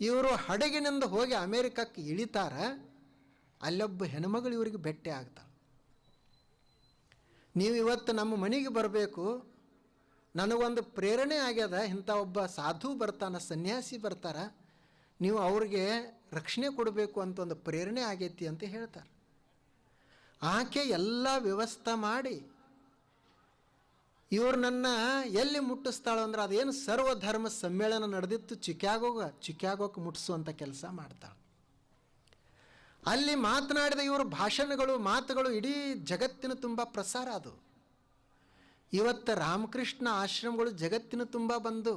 ಇವರು ಹಡಗಿನಿಂದ ಹೋಗಿ ಅಮೇರಿಕಕ್ಕೆ ಇಳಿತಾರೆ. ಅಲ್ಲೊಬ್ಬ ಹೆಣ್ಮಗಳು ಇವರಿಗೆ ಭೇಟಿ ಆಗ್ತಾಳೆ. ನೀವು ಇವತ್ತು ನಮ್ಮ ಮನೆಗೆ ಬರಬೇಕು, ನನಗೊಂದು ಪ್ರೇರಣೆ ಆಗ್ಯದ, ಇಂಥ ಒಬ್ಬ ಸಾಧು ಬರ್ತಾನೆ, ಸನ್ಯಾಸಿ ಬರ್ತಾರೆ, ನೀವು ಅವ್ರಿಗೆ ರಕ್ಷಣೆ ಕೊಡಬೇಕು ಅಂತ ಒಂದು ಪ್ರೇರಣೆ ಆಗೈತಿ ಅಂತ ಹೇಳ್ತಾರೆ. ಆಕೆ ಎಲ್ಲ ವ್ಯವಸ್ಥೆ ಮಾಡಿ ಇವ್ರು ನನ್ನ ಎಲ್ಲಿ ಮುಟ್ಟಿಸ್ತಾಳೋ ಅಂದ್ರೆ ಅದೇನು ಸರ್ವಧರ್ಮ ಸಮ್ಮೇಳನ ನಡೆದಿತ್ತು ಚಿಕಾಗೋಕ್ಕೆ ಮುಟ್ಟಿಸುವಂಥ ಕೆಲಸ ಮಾಡ್ತಾಳೆ. ಅಲ್ಲಿ ಮಾತನಾಡಿದ ಇವರು ಭಾಷಣಗಳು, ಮಾತುಗಳು ಇಡೀ ಜಗತ್ತಿನ ತುಂಬ ಪ್ರಸಾರ ಅದು. ಇವತ್ತು ರಾಮಕೃಷ್ಣ ಆಶ್ರಮಗಳು ಜಗತ್ತಿನ ತುಂಬ ಬಂದು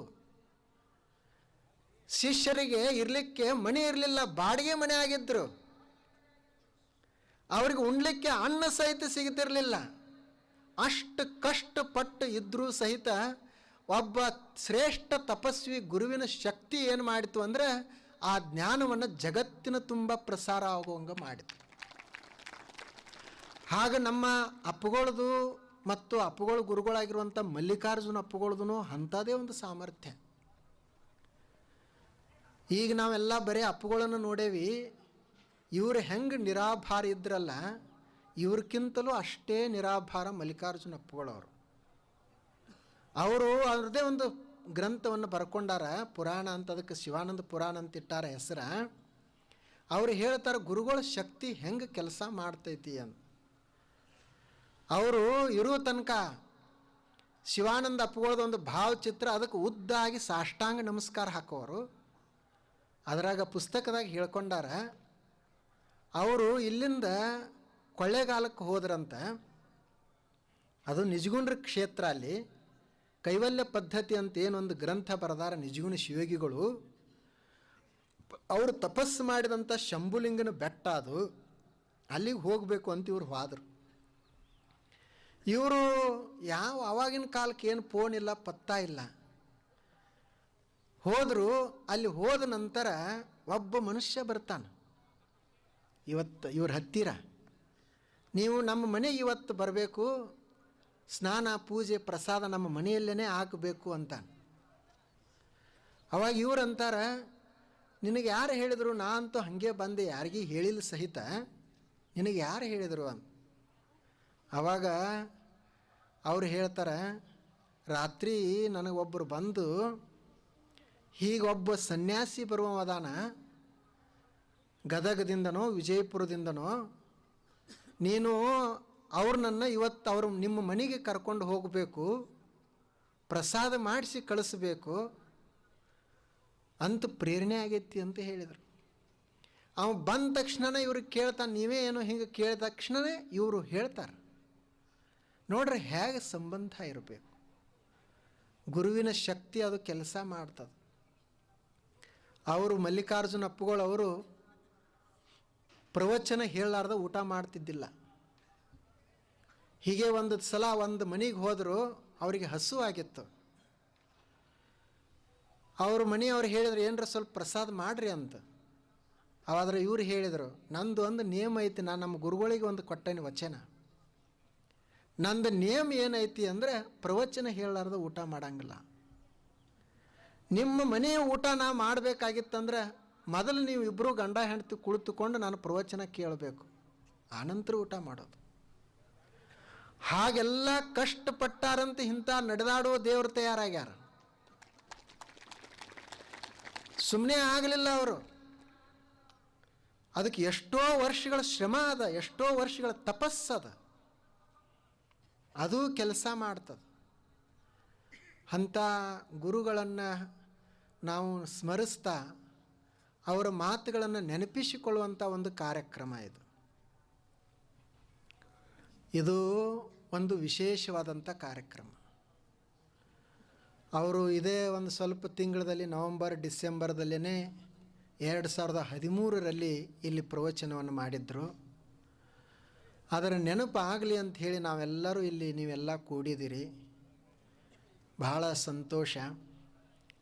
ಶಿಷ್ಯರಿಗೆ ಇರಲಿಕ್ಕೆ ಮನೆ ಇರಲಿಲ್ಲ, ಬಾಡಿಗೆ ಮನೆ ಆಗಿದ್ದರು. ಅವ್ರಿಗೆ ಉಣ್ಲಿಕ್ಕೆ ಅನ್ನ ಸಹಿತ ಸಿಗ್ತಿರಲಿಲ್ಲ. ಅಷ್ಟು ಕಷ್ಟಪಟ್ಟು ಇದ್ದರೂ ಸಹಿತ ಒಬ್ಬ ಶ್ರೇಷ್ಠ ತಪಸ್ವಿ ಗುರುವಿನ ಶಕ್ತಿ ಏನು ಮಾಡಿತು ಅಂದರೆ ಆ ಜ್ಞಾನವನ್ನು ಜಗತ್ತಿನ ತುಂಬ ಪ್ರಸಾರ ಆಗುವಂಗೆ ಮಾಡಿತು. ಹಾಗೆ ನಮ್ಮ ಅಪ್ಪಗಳದು ಮತ್ತು ಅಪ್ಪಗಳು ಗುರುಗಳಾಗಿರುವಂಥ ಮಲ್ಲಿಕಾರ್ಜುನ ಅಪ್ಪಗಳದು ಅಂಥದ್ದೇ ಒಂದು ಸಾಮರ್ಥ್ಯ. ಈಗ ನಾವೆಲ್ಲ ಬರೀ ಅಪ್ಪುಗಳನ್ನು ನೋಡೇವಿ. ಇವರು ಹೆಂಗೆ ನಿರಾಭಾರ ಇದ್ರಲ್ಲ, ಇವ್ರಕ್ಕಿಂತಲೂ ಅಷ್ಟೇ ನಿರಾಭಾರ ಮಲ್ಲಿಕಾರ್ಜುನ ಅಪ್ಪುಗಳವರು. ಅವರು ಅವ್ರದ್ದೇ ಒಂದು ಗ್ರಂಥವನ್ನು ಬರ್ಕೊಂಡಾರ, ಪುರಾಣ ಅಂತ. ಅದಕ್ಕೆ ಶಿವಾನಂದ ಪುರಾಣ ಅಂತ ಇಟ್ಟಾರ ಹೆಸರ. ಅವರು ಹೇಳ್ತಾರೆ ಗುರುಗಳ ಶಕ್ತಿ ಹೆಂಗೆ ಕೆಲಸ ಮಾಡ್ತೈತಿ ಅಂತ. ಅವರು ಇರೋ ತನಕ ಶಿವಾನಂದ ಅಪ್ಪುಗಳದೊಂದು ಭಾವಚಿತ್ರ, ಅದಕ್ಕೆ ಉದ್ದಾಗಿ ಸಾಷ್ಟಾಂಗ ನಮಸ್ಕಾರ ಹಾಕೋರು. ಅದರಾಗ ಪುಸ್ತಕದಾಗ ಹೇಳ್ಕೊಂಡಾರ, ಅವರು ಇಲ್ಲಿಂದ ಕೊಳ್ಳೇಗಾಲಕ್ಕೆ ಹೋದ್ರಂತ. ಅದು ನಿಜಗುಂಡ್ರ ಕ್ಷೇತ್ರ. ಅಲ್ಲಿ ಕೈವಲ್ಯ ಪದ್ಧತಿ ಅಂತ ಏನೊಂದು ಗ್ರಂಥ ಬರೆದಾರ ನಿಜಗುಣ ಶಿವಯೋಗಿಗಳು. ಅವರು ತಪಸ್ಸು ಮಾಡಿದಂಥ ಶಂಭುಲಿಂಗನ ಬೆಟ್ಟ ಅದು, ಅಲ್ಲಿಗೆ ಹೋಗಬೇಕು ಅಂತ ಇವ್ರು ಹೋದರು. ಇವರು ಆವಾಗಿನ ಕಾಲಕ್ಕೆ ಏನು ಫೋನ್ ಇಲ್ಲ, ಪತ್ತಾ ಇಲ್ಲ. ಹೋದರು. ಅಲ್ಲಿ ಹೋದ ನಂತರ ಒಬ್ಬ ಮನುಷ್ಯ ಬರ್ತಾನೆ ಇವತ್ತು ಇವ್ರ ಹತ್ತಿರ, ನೀವು ನಮ್ಮ ಮನೆಗೆ ಇವತ್ತು ಬರಬೇಕು, ಸ್ನಾನ ಪೂಜೆ ಪ್ರಸಾದ ನಮ್ಮ ಮನೆಯಲ್ಲೇ ಆಗಬೇಕು ಅಂತ. ಅವಾಗ ಇವ್ರು ಅಂತಾರೆ, ನಿನಗೆ ಯಾರು ಹೇಳಿದರು? ನಾ ಅಂತೂ ಹಾಗೆ ಬಂದೆ, ಯಾರಿಗೂ ಹೇಳಿಲ್ಲ ಸಹಿತ, ನಿನಗೆ ಯಾರು ಹೇಳಿದರು ಅಂತ. ಆವಾಗ ಅವ್ರು ಹೇಳ್ತಾರೆ, ರಾತ್ರಿ ನನಗೊಬ್ಬರು ಬಂದು ಹೀಗೊಬ್ಬ ಸನ್ಯಾಸಿ ಬರುವದಾನ, ಗದಗದಿಂದನೋ ವಿಜಯಪುರದಿಂದನೋ, ನೀನು ಅವ್ರನ್ನ ಇವತ್ತು ಅವರು ನಿಮ್ಮ ಮನೆಗೆ ಕರ್ಕೊಂಡು ಹೋಗಬೇಕು, ಪ್ರಸಾದ ಮಾಡಿಸಿ ಕಳಿಸ್ಬೇಕು ಅಂತ ಪ್ರೇರಣೆ ಆಗೈತಿ ಅಂತ ಹೇಳಿದರು. ಅವ ಬಂದ ತಕ್ಷಣನೇ ಇವ್ರಿಗೆ ಕೇಳ್ತಾನೆ, ನೀವೇ ಏನು ಹಿಂಗೆ ಕೇಳಿದ ತಕ್ಷಣವೇ ಇವರು ಹೇಳ್ತಾರೆ. ನೋಡ್ರಿ ಹೇಗೆ ಸಂಬಂಧ ಇರಬೇಕು. ಗುರುವಿನ ಶಕ್ತಿ ಅದು ಕೆಲಸ ಮಾಡ್ತದೆ. ಅವರು ಮಲ್ಲಿಕಾರ್ಜುನ ಅಪ್ಪುಗಳು ಅವರು ಪ್ರವಚನ ಹೇಳಲಾರ್ದ ಊಟ ಮಾಡ್ತಿದ್ದಿಲ್ಲ. ಹೀಗೆ ಒಂದು ಸಲ ಒಂದು ಮನೆಗೆ ಹೋದರು, ಅವರಿಗೆ ಹಸು ಆಗಿತ್ತು. ಅವ್ರ ಮನೆಯವ್ರು ಹೇಳಿದ್ರು, ಏನರ ಸ್ವಲ್ಪ ಪ್ರಸಾದ ಮಾಡಿರಿ ಅಂತ. ಆದ್ರೆ ಇವ್ರು ಹೇಳಿದರು, ನಂದು ಒಂದು ನಿಯಮ ಐತಿ, ನಾನು ನಮ್ಮ ಗುರುಗಳಿಗೆ ಒಂದು ಕೊಟ್ಟೇನೆ ವಚನ. ನಂದು ನಿಯಮ ಏನೈತಿ ಅಂದರೆ ಪ್ರವಚನ ಹೇಳಲಾರ್ದ ಊಟ ಮಾಡಂಗಿಲ್ಲ. ನಿಮ್ಮ ಮನೆಯ ಊಟ ನಾ ಮಾಡಬೇಕಾಗಿತ್ತಂದ್ರೆ ಮೊದಲು ನೀವು ಇಬ್ಬರು ಗಂಡ ಹೆಂಡತಿ ಕುಳಿತುಕೊಂಡು ನಾನು ಪ್ರವಚನ ಕೇಳಬೇಕು, ಆನಂತರ ಊಟ ಮಾಡೋದು. ಹಾಗೆಲ್ಲ ಕಷ್ಟಪಟ್ಟಾರಂತ ಇಂಥ ನಡೆದಾಡುವ ದೇವರು ತಯಾರಾಗ್ಯಾರ. ಸುಮ್ಮನೆ ಆಗಲಿಲ್ಲ ಅವರು. ಅದಕ್ಕೆ ಎಷ್ಟೋ ವರ್ಷಗಳ ಶ್ರಮ ಅದ, ಎಷ್ಟೋ ವರ್ಷಗಳ ತಪಸ್ಸದ, ಅದು ಕೆಲಸ ಮಾಡ್ತದೆ. ಅಂಥ ಗುರುಗಳನ್ನು ನಾವು ಸ್ಮರಿಸ್ತಾ ಅವರ ಮಾತುಗಳನ್ನು ನೆನಪಿಸಿಕೊಳ್ಳುವಂಥ ಒಂದು ಕಾರ್ಯಕ್ರಮ ಇದು. ಇದು ಒಂದು ವಿಶೇಷವಾದಂಥ ಕಾರ್ಯಕ್ರಮ. ಅವರು ಇದೇ ಒಂದು ಸ್ವಲ್ಪ ತಿಂಗಳಲ್ಲಿ ನವಂಬರ್ ಡಿಸೆಂಬರ್ದಲ್ಲೇ 2013ರಲ್ಲಿ ಇಲ್ಲಿ ಪ್ರವಚನವನ್ನು ಮಾಡಿದ್ರು. ಅದರ ನೆನಪು ಆಗಲಿ ಅಂಥೇಳಿ ನಾವೆಲ್ಲರೂ ಇಲ್ಲಿ ನೀವೆಲ್ಲ ಕೂಡಿದಿರಿ. ಬಹಳ ಸಂತೋಷ.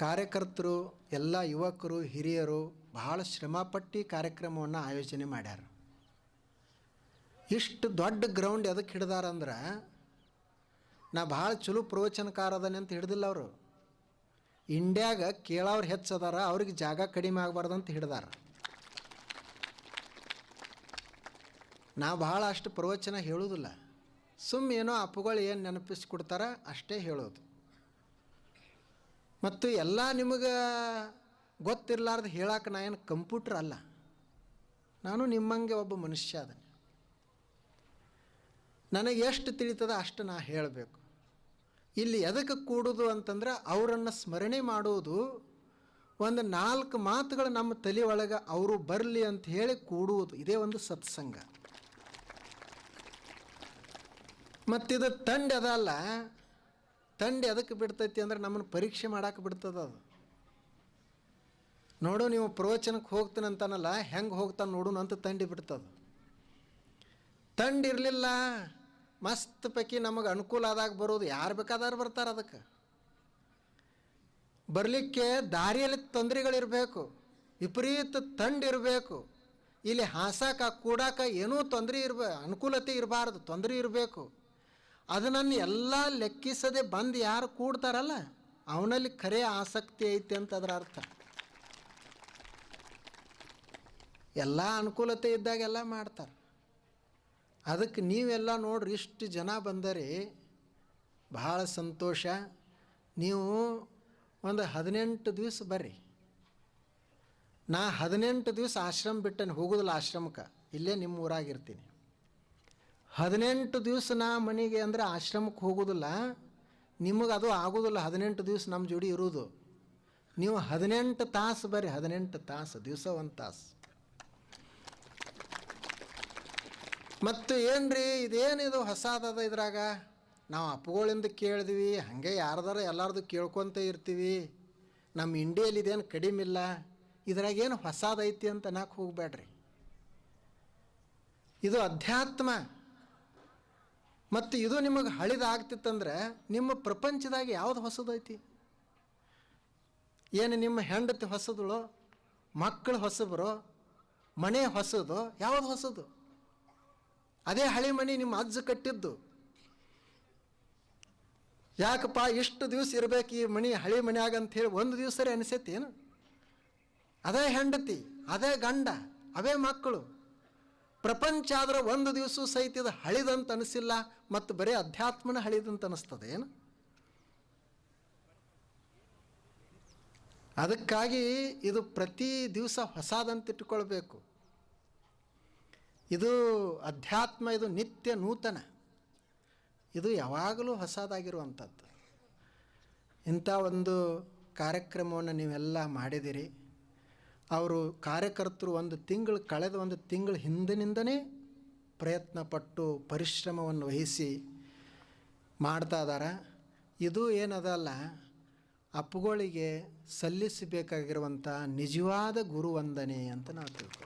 ಕಾರ್ಯಕರ್ತರು ಎಲ್ಲ ಯುವಕರು ಹಿರಿಯರು ಬಹಳ ಶ್ರಮಪಟ್ಟು ಕಾರ್ಯಕ್ರಮವನ್ನು ಆಯೋಜನೆ ಮಾಡ್ಯಾರ. ಇಷ್ಟು ದೊಡ್ಡ ಗ್ರೌಂಡ್ ಎದಕ್ಕೆ ಹಿಡ್ದಾರಂದ್ರೆ, ನಾ ಭಾಳ ಚಲೋ ಪ್ರವಚನಕಾರದನೆ ಅಂತ ಹಿಡ್ದಿಲ್ಲ ಅವರು. ಇಂಡ್ಯಾಗ ಕೇಳೋರು ಹೆಚ್ಚದಾರ, ಅವ್ರಿಗೆ ಜಾಗ ಕಡಿಮೆ ಆಗಬಾರ್ದಂತ ಹಿಡ್ದಾರ. ನಾ ಭಾಳ ಅಷ್ಟು ಪ್ರವಚನ ಹೇಳೋದಿಲ್ಲ, ಏನೋ ಅಪ್ಪುಗಳು ಏನು ನೆನಪಿಸ್ಕೊಡ್ತಾರ ಅಷ್ಟೇ ಹೇಳೋದು. ಮತ್ತು ಎಲ್ಲ ನಿಮಗೆ ಗೊತ್ತಿರಲಾರ್ದು ಹೇಳಕ್ಕೆ ನಾ ಏನು ಕಂಪ್ಯೂಟ್ರ್ ಅಲ್ಲ, ನಾನು ನಿಮ್ಮಂಗೆ ಒಬ್ಬ ಮನುಷ್ಯ ಅದನ್ನು. ನನಗೆ ಎಷ್ಟು ತಿಳಿತದ ಅಷ್ಟು ನಾ ಹೇಳಬೇಕು. ಇಲ್ಲಿ ಎದಕ್ಕೆ ಕೂಡೋದು ಅಂತಂದ್ರೆ ಅವರನ್ನು ಸ್ಮರಣೆ ಮಾಡುವುದು, ಒಂದು 4 ಮಾತುಗಳು ನಮ್ಮ ತಲೆ ಒಳಗೆ ಅವರು ಬರಲಿ ಅಂತ ಹೇಳಿ ಕೂಡುವುದು, ಇದೇ ಒಂದು ಸತ್ಸಂಗ. ಮತ್ತಿದು ತಂಡ ಅದಲ್ಲ, ತಂಡ ಎದಕ್ಕೆ ಬಿಡ್ತೈತಿ ಅಂದ್ರೆ ನಮ್ಮನ್ನು ಪರೀಕ್ಷೆ ಮಾಡಕ್ಕೆ ಬಿಡ್ತದ ಅದು. ನೋಡು, ನೀವು ಪ್ರವಚನಕ್ಕೆ ಹೋಗ್ತೀನಿ ಅಂತಾನಲ್ಲ, ಹೆಂಗೆ ಹೋಗ್ತಾನೆ ನೋಡು ಅಂತ ತಂಡಿ ಬಿಡ್ತದೆ. ತಂಡ ಇರಲಿಲ್ಲ, ಮಸ್ತ್ ಪೈಕಿ ನಮಗೆ ಅನುಕೂಲ ಆದಾಗ ಬರೋದು, ಯಾರು ಬೇಕಾದಾರು ಬರ್ತಾರೆ. ಅದಕ್ಕೆ ಬರಲಿಕ್ಕೆ ದಾರಿಯಲ್ಲಿ ತೊಂದರೆಗಳಿರಬೇಕು, ವಿಪರೀತ ತಂಡ ಇರಬೇಕು. ಇಲ್ಲಿ ಹಾಸಾಕ ಕೂಡಾಕ ಏನೂ ತೊಂದರೆ ಅನುಕೂಲತೆ ಇರಬಾರ್ದು, ತೊಂದರೆ ಇರಬೇಕು. ಅದನ್ನು ಎಲ್ಲ ಲೆಕ್ಕಿಸದೆ ಬಂದು ಯಾರು ಕೂಡ್ತಾರಲ್ಲ ಅವನಲ್ಲಿ ಖರೆ ಆಸಕ್ತಿ ಐತಿ ಅಂತ ಅದರ ಅರ್ಥ. ಎಲ್ಲ ಅನುಕೂಲತೆ ಇದ್ದಾಗೆಲ್ಲ ಮಾಡ್ತಾರೆ. ಅದಕ್ಕೆ ನೀವೆಲ್ಲ ನೋಡ್ರಿ, ಇಷ್ಟು ಜನ ಬಂದರೆ ಬಹಳ ಸಂತೋಷ. ನೀವು ಒಂದು 18 ದಿವಸ ಬರ್ರಿ. ನಾ 18 ದಿವಸ ಆಶ್ರಮ ಬಿಟ್ಟೇನೆ, ಹೋಗೋದಿಲ್ಲ ಆಶ್ರಮಕ್ಕೆ, ಇಲ್ಲೇ ನಿಮ್ಮ ಊರಾಗಿರ್ತೀನಿ. 18 ದಿವಸ ನಾ ಮನೆಗೆ ಅಂದರೆ ಆಶ್ರಮಕ್ಕೆ ಹೋಗೋದಿಲ್ಲ. ನಿಮಗೆ ಅದು ಆಗೋದಿಲ್ಲ 18 ದಿವಸ ನಮ್ಮ ಜೋಡಿ ಇರೋದು. ನೀವು 18 ತಾಸು ಬರ್ರಿ, 18 ತಾಸು, ದಿವಸ 1 ತಾಸು. ಮತ್ತು ಏನ್ರಿ ಇದೇನಿದು ಹೊಸದದ ಇದ್ರಾಗ, ನಾವು ಅಪ್ಪುಗಳಿಂದ ಕೇಳಿದ್ವಿ, ಹಾಗೆ ಯಾರ್ದಾರ ಎಲ್ಲರದು ಕೇಳ್ಕೊತ ಇರ್ತೀವಿ, ನಮ್ಮ ಇಂಡಿಯಲ್ಲಿ ಇದೇನು ಕಡಿಮೆ ಇಲ್ಲ, ಇದ್ರಾಗೇನು ಹೊಸದೈತಿ ಅಂತ ಅನ್ನಕ್ಕೆ ಹೋಗಬೇಡ್ರಿ. ಇದು ಅಧ್ಯಾತ್ಮ. ಮತ್ತು ಇದು ನಿಮಗೆ ಹಳಿದಾಗ್ತಿತ್ತಂದ್ರೆ ನಿಮ್ಮ ಪ್ರಪಂಚದಾಗ ಯಾವುದು ಹೊಸದೈತಿ? ಏನು ನಿಮ್ಮ ಹೆಂಡತಿ ಹೊಸದಳು, ಮಕ್ಕಳು ಹೊಸಬರು, ಮನೆ ಹೊಸದು, ಯಾವುದು ಹೊಸದು? ಅದೇ ಹಳೆ ಮನೆ ನಿಮ್ಮ ಅಜ್ಜ ಕಟ್ಟಿದ್ದು. ಯಾಕಪ್ಪ ಇಷ್ಟು ದಿವಸ ಇರಬೇಕು ಈ ಮನೆ, ಹಳೆ ಮನೆಯಾಗ ಅಂಥೇಳಿ ಒಂದು ದಿವಸ ಅನಿಸೈತಿ ಏನು? ಅದೇ ಹೆಂಡತಿ, ಅದೇ ಗಂಡ, ಅವೇ ಮಕ್ಕಳು. ಪ್ರಪಂಚ ಆದ್ರೆ ಒಂದು ದಿವಸ ಸಹಿತ ಇದು ಹಳಿದಂತ ಅನಿಸಿಲ್ಲ, ಮತ್ತು ಬರೀ ಅಧ್ಯಾತ್ಮನ ಹಳಿದಂತ ಅನಿಸ್ತದೆ ಏನು? ಅದಕ್ಕಾಗಿ ಇದು ಪ್ರತಿ ದಿವಸ ಹೊಸದಂತ ಇಟ್ಟುಕೊಳ್ಬೇಕು. ಇದು ಅಧ್ಯಾತ್ಮ, ಇದು ನಿತ್ಯ ನೂತನ, ಇದು ಯಾವಾಗಲೂ ಹೊಸದಾಗಿರುವಂಥದ್ದು. ಇಂಥ ಒಂದು ಕಾರ್ಯಕ್ರಮವನ್ನು ನೀವೆಲ್ಲ ಮಾಡಿದಿರಿ. ಅವರು ಕಾರ್ಯಕರ್ತರು ಕಳೆದ ಒಂದು ತಿಂಗಳ ಹಿಂದಿನಿಂದನೇ ಪ್ರಯತ್ನಪಟ್ಟು ಪರಿಶ್ರಮವನ್ನು ವಹಿಸಿ ಮಾಡ್ತಾ ಇದ್ದಾರೆ. ಇದು ಏನದಲ್ಲ, ಅಪ್ಪುಗಳಿಗೆ ಸಲ್ಲಿಸಬೇಕಾಗಿರುವಂಥ ನಿಜವಾದ ಗುರುವಂದನೆ ಅಂತ ನಾವು ತಿಳ್ಕೊ.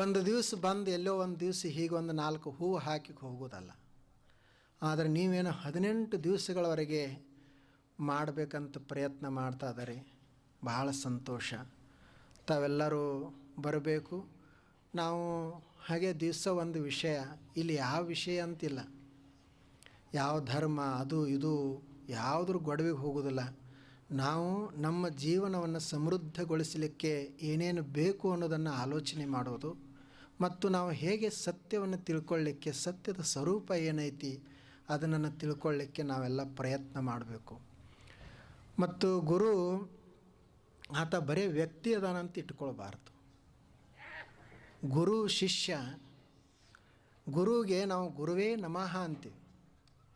ಒಂದು ದಿವಸ ಬಂದು ಎಲ್ಲೋ ಒಂದು ದಿವಸ ಹೀಗೆ ಒಂದು 4 ಹೂವು ಹಾಕಿ ಹೋಗೋದಲ್ಲ. ಆದರೆ ನೀವೇನು 18 ದಿವಸಗಳವರೆಗೆ ಮಾಡಬೇಕಂತ ಪ್ರಯತ್ನ ಮಾಡ್ತಾ ಇದ್ದಾರೆ. ಬಹಳ ಸಂತೋಷ. ತಾವೆಲ್ಲರೂ ಬರಬೇಕು. ನಾವು ಹಾಗೆ ದಿವಸ ಒಂದು ವಿಷಯ, ಇಲ್ಲಿ ಯಾವ ವಿಷಯ ಅಂತಿಲ್ಲ, ಯಾವ ಧರ್ಮ ಅದು ಇದು ಯಾವುದ್ರ ಗೊಡವೆಗೆ ಹೋಗೋದಿಲ್ಲ. ನಾವು ನಮ್ಮ ಜೀವನವನ್ನು ಸಮೃದ್ಧಗೊಳಿಸಲಿಕ್ಕೆ ಏನೇನು ಬೇಕು ಅನ್ನೋದನ್ನು ಆಲೋಚನೆ ಮಾಡೋದು, ಮತ್ತು ನಾವು ಹೇಗೆ ಸತ್ಯವನ್ನು ತಿಳ್ಕೊಳ್ಳಿಕ್ಕೆ, ಸತ್ಯದ ಸ್ವರೂಪ ಏನೈತಿ ಅದನ್ನು ತಿಳ್ಕೊಳ್ಳಿಕ್ಕೆ ನಾವೆಲ್ಲ ಪ್ರಯತ್ನ ಮಾಡಬೇಕು. ಮತ್ತು ಗುರು ಆತ ಬರೀ ವ್ಯಕ್ತಿ ಅದಾನಂತ ಇಟ್ಕೊಳ್ಬಾರ್ದು. ಗುರು ಶಿಷ್ಯ, ಗುರುಗೆ ನಾವು ಗುರುವೇ ನಮಃ ಅಂತೀವಿ.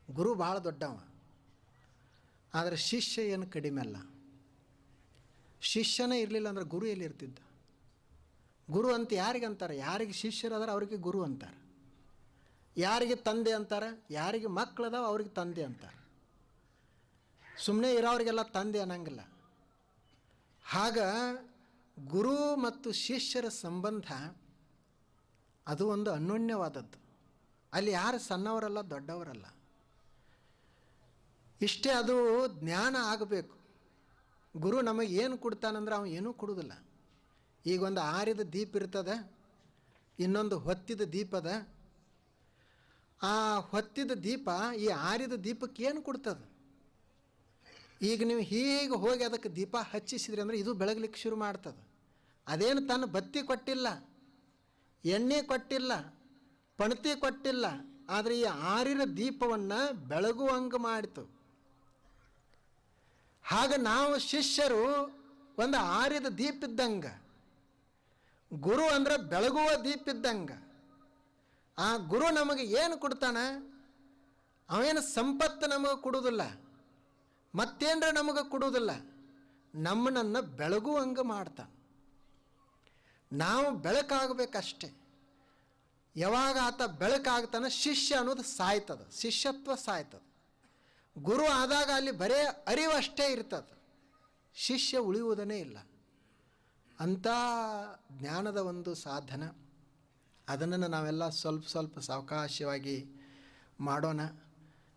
ಗುರು ಭಾಳ ದೊಡ್ಡವ, ಆದರೆ ಶಿಷ್ಯ ಏನು ಕಡಿಮೆ ಅಲ್ಲ. ಶಿಷ್ಯನೇ ಇರಲಿಲ್ಲ ಅಂದ್ರೆ ಗುರು ಎಲ್ಲಿರ್ತಿದ್ದ? ಗುರು ಅಂತ ಯಾರಿಗೆ ಅಂತಾರೆ? ಯಾರಿಗೆ ಶಿಷ್ಯರದಾರ ಅವರಿಗೆ ಗುರು ಅಂತಾರೆ. ಯಾರಿಗೆ ತಂದೆ ಅಂತಾರೆ? ಯಾರಿಗೆ ಮಕ್ಕಳದಾವ ಅವ್ರಿಗೆ ತಂದೆ ಅಂತಾರೆ. ಸುಮ್ಮನೆ ಇರೋರಿಗೆಲ್ಲ ತಂದೆ ಅನ್ನಂಗಿಲ್ಲ. ಆಗ ಗುರು ಮತ್ತು ಶಿಷ್ಯರ ಸಂಬಂಧ ಅದು ಒಂದು ಅನ್ಯೋನ್ಯವಾದದ್ದು. ಅಲ್ಲಿ ಯಾರು ಸಣ್ಣವರಲ್ಲ, ದೊಡ್ಡವರಲ್ಲ. ಇಷ್ಟೇ, ಅದು ಜ್ಞಾನ ಆಗಬೇಕು. ಗುರು ನಮಗೆ ಏನು ಕೊಡ್ತಾನಂದ್ರೆ ಅವನು ಏನೂ ಕೊಡೋದಿಲ್ಲ. ಈಗ ಒಂದು ಆರಿದ ದೀಪ ಇರ್ತದೆ, ಇನ್ನೊಂದು ಹೊತ್ತಿದ ದೀಪದ. ಆ ಹೊತ್ತಿದ ದೀಪ ಈ ಆರಿದ ದೀಪಕ್ಕೆ ಏನು ಕೊಡ್ತದೆ? ಈಗ ನೀವು ಹೀಗೆ ಹೋಗಿ ಅದಕ್ಕೆ ದೀಪ ಹಚ್ಚಿಸಿದ್ರಿ ಅಂದರೆ ಇದು ಬೆಳಗ್ಲಿಕ್ಕೆ ಶುರು ಮಾಡ್ತದೆ. ಅದೇನು ತನ್ನ ಬತ್ತಿ ಕೊಟ್ಟಿಲ್ಲ, ಎಣ್ಣೆ ಕೊಟ್ಟಿಲ್ಲ, ಪಣತಿ ಕೊಟ್ಟಿಲ್ಲ, ಆದರೆ ಈ ಆರಿದ ದೀಪವನ್ನು ಬೆಳಗುವಂಗೆ ಮಾಡಿತು. ಹಾಗೆ ನಾವು ಶಿಷ್ಯರು ಒಂದು ಆರಿದ ದೀಪ ಇದ್ದಂಗೆ, ಗುರು ಅಂದರೆ ಬೆಳಗುವ ದೀಪ ಇದ್ದಂಗೆ. ಆ ಗುರು ನಮಗೆ ಏನು ಕೊಡ್ತಾನೆ? ಅವೇನು ಸಂಪತ್ತು ನಮಗೆ ಕೊಡೋದಿಲ್ಲ, ಮತ್ತೇನ್ರ ನಮಗೆ ಕೊಡೋದಿಲ್ಲ, ನಮ್ಮನ್ನು ಬೆಳಗುವಂಗೆ ಮಾಡ್ತಾನೆ. ನಾವು ಬೆಳಕಾಗಬೇಕಷ್ಟೆ. ಯಾವಾಗ ಆತ ಬೆಳಕಾಗ್ತಾನೆ, ಶಿಷ್ಯ ಅನ್ನೋದು ಸಾಯ್ತದೆ, ಶಿಷ್ಯತ್ವ ಸಾಯ್ತದೆ. ಗುರು ಆದಾಗ ಅಲ್ಲಿ ಬರೇ ಅರಿವಷ್ಟೇ ಇರ್ತದೆ, ಶಿಷ್ಯ ಉಳಿಯುವುದನ್ನೇ ಇಲ್ಲ. ಅಂಥ ಜ್ಞಾನದ ಒಂದು ಸಾಧನ. ಅದನ್ನು ನಾವೆಲ್ಲ ಸ್ವಲ್ಪ ಸ್ವಲ್ಪ ಸಾವಕಾಶವಾಗಿ ಮಾಡೋಣ.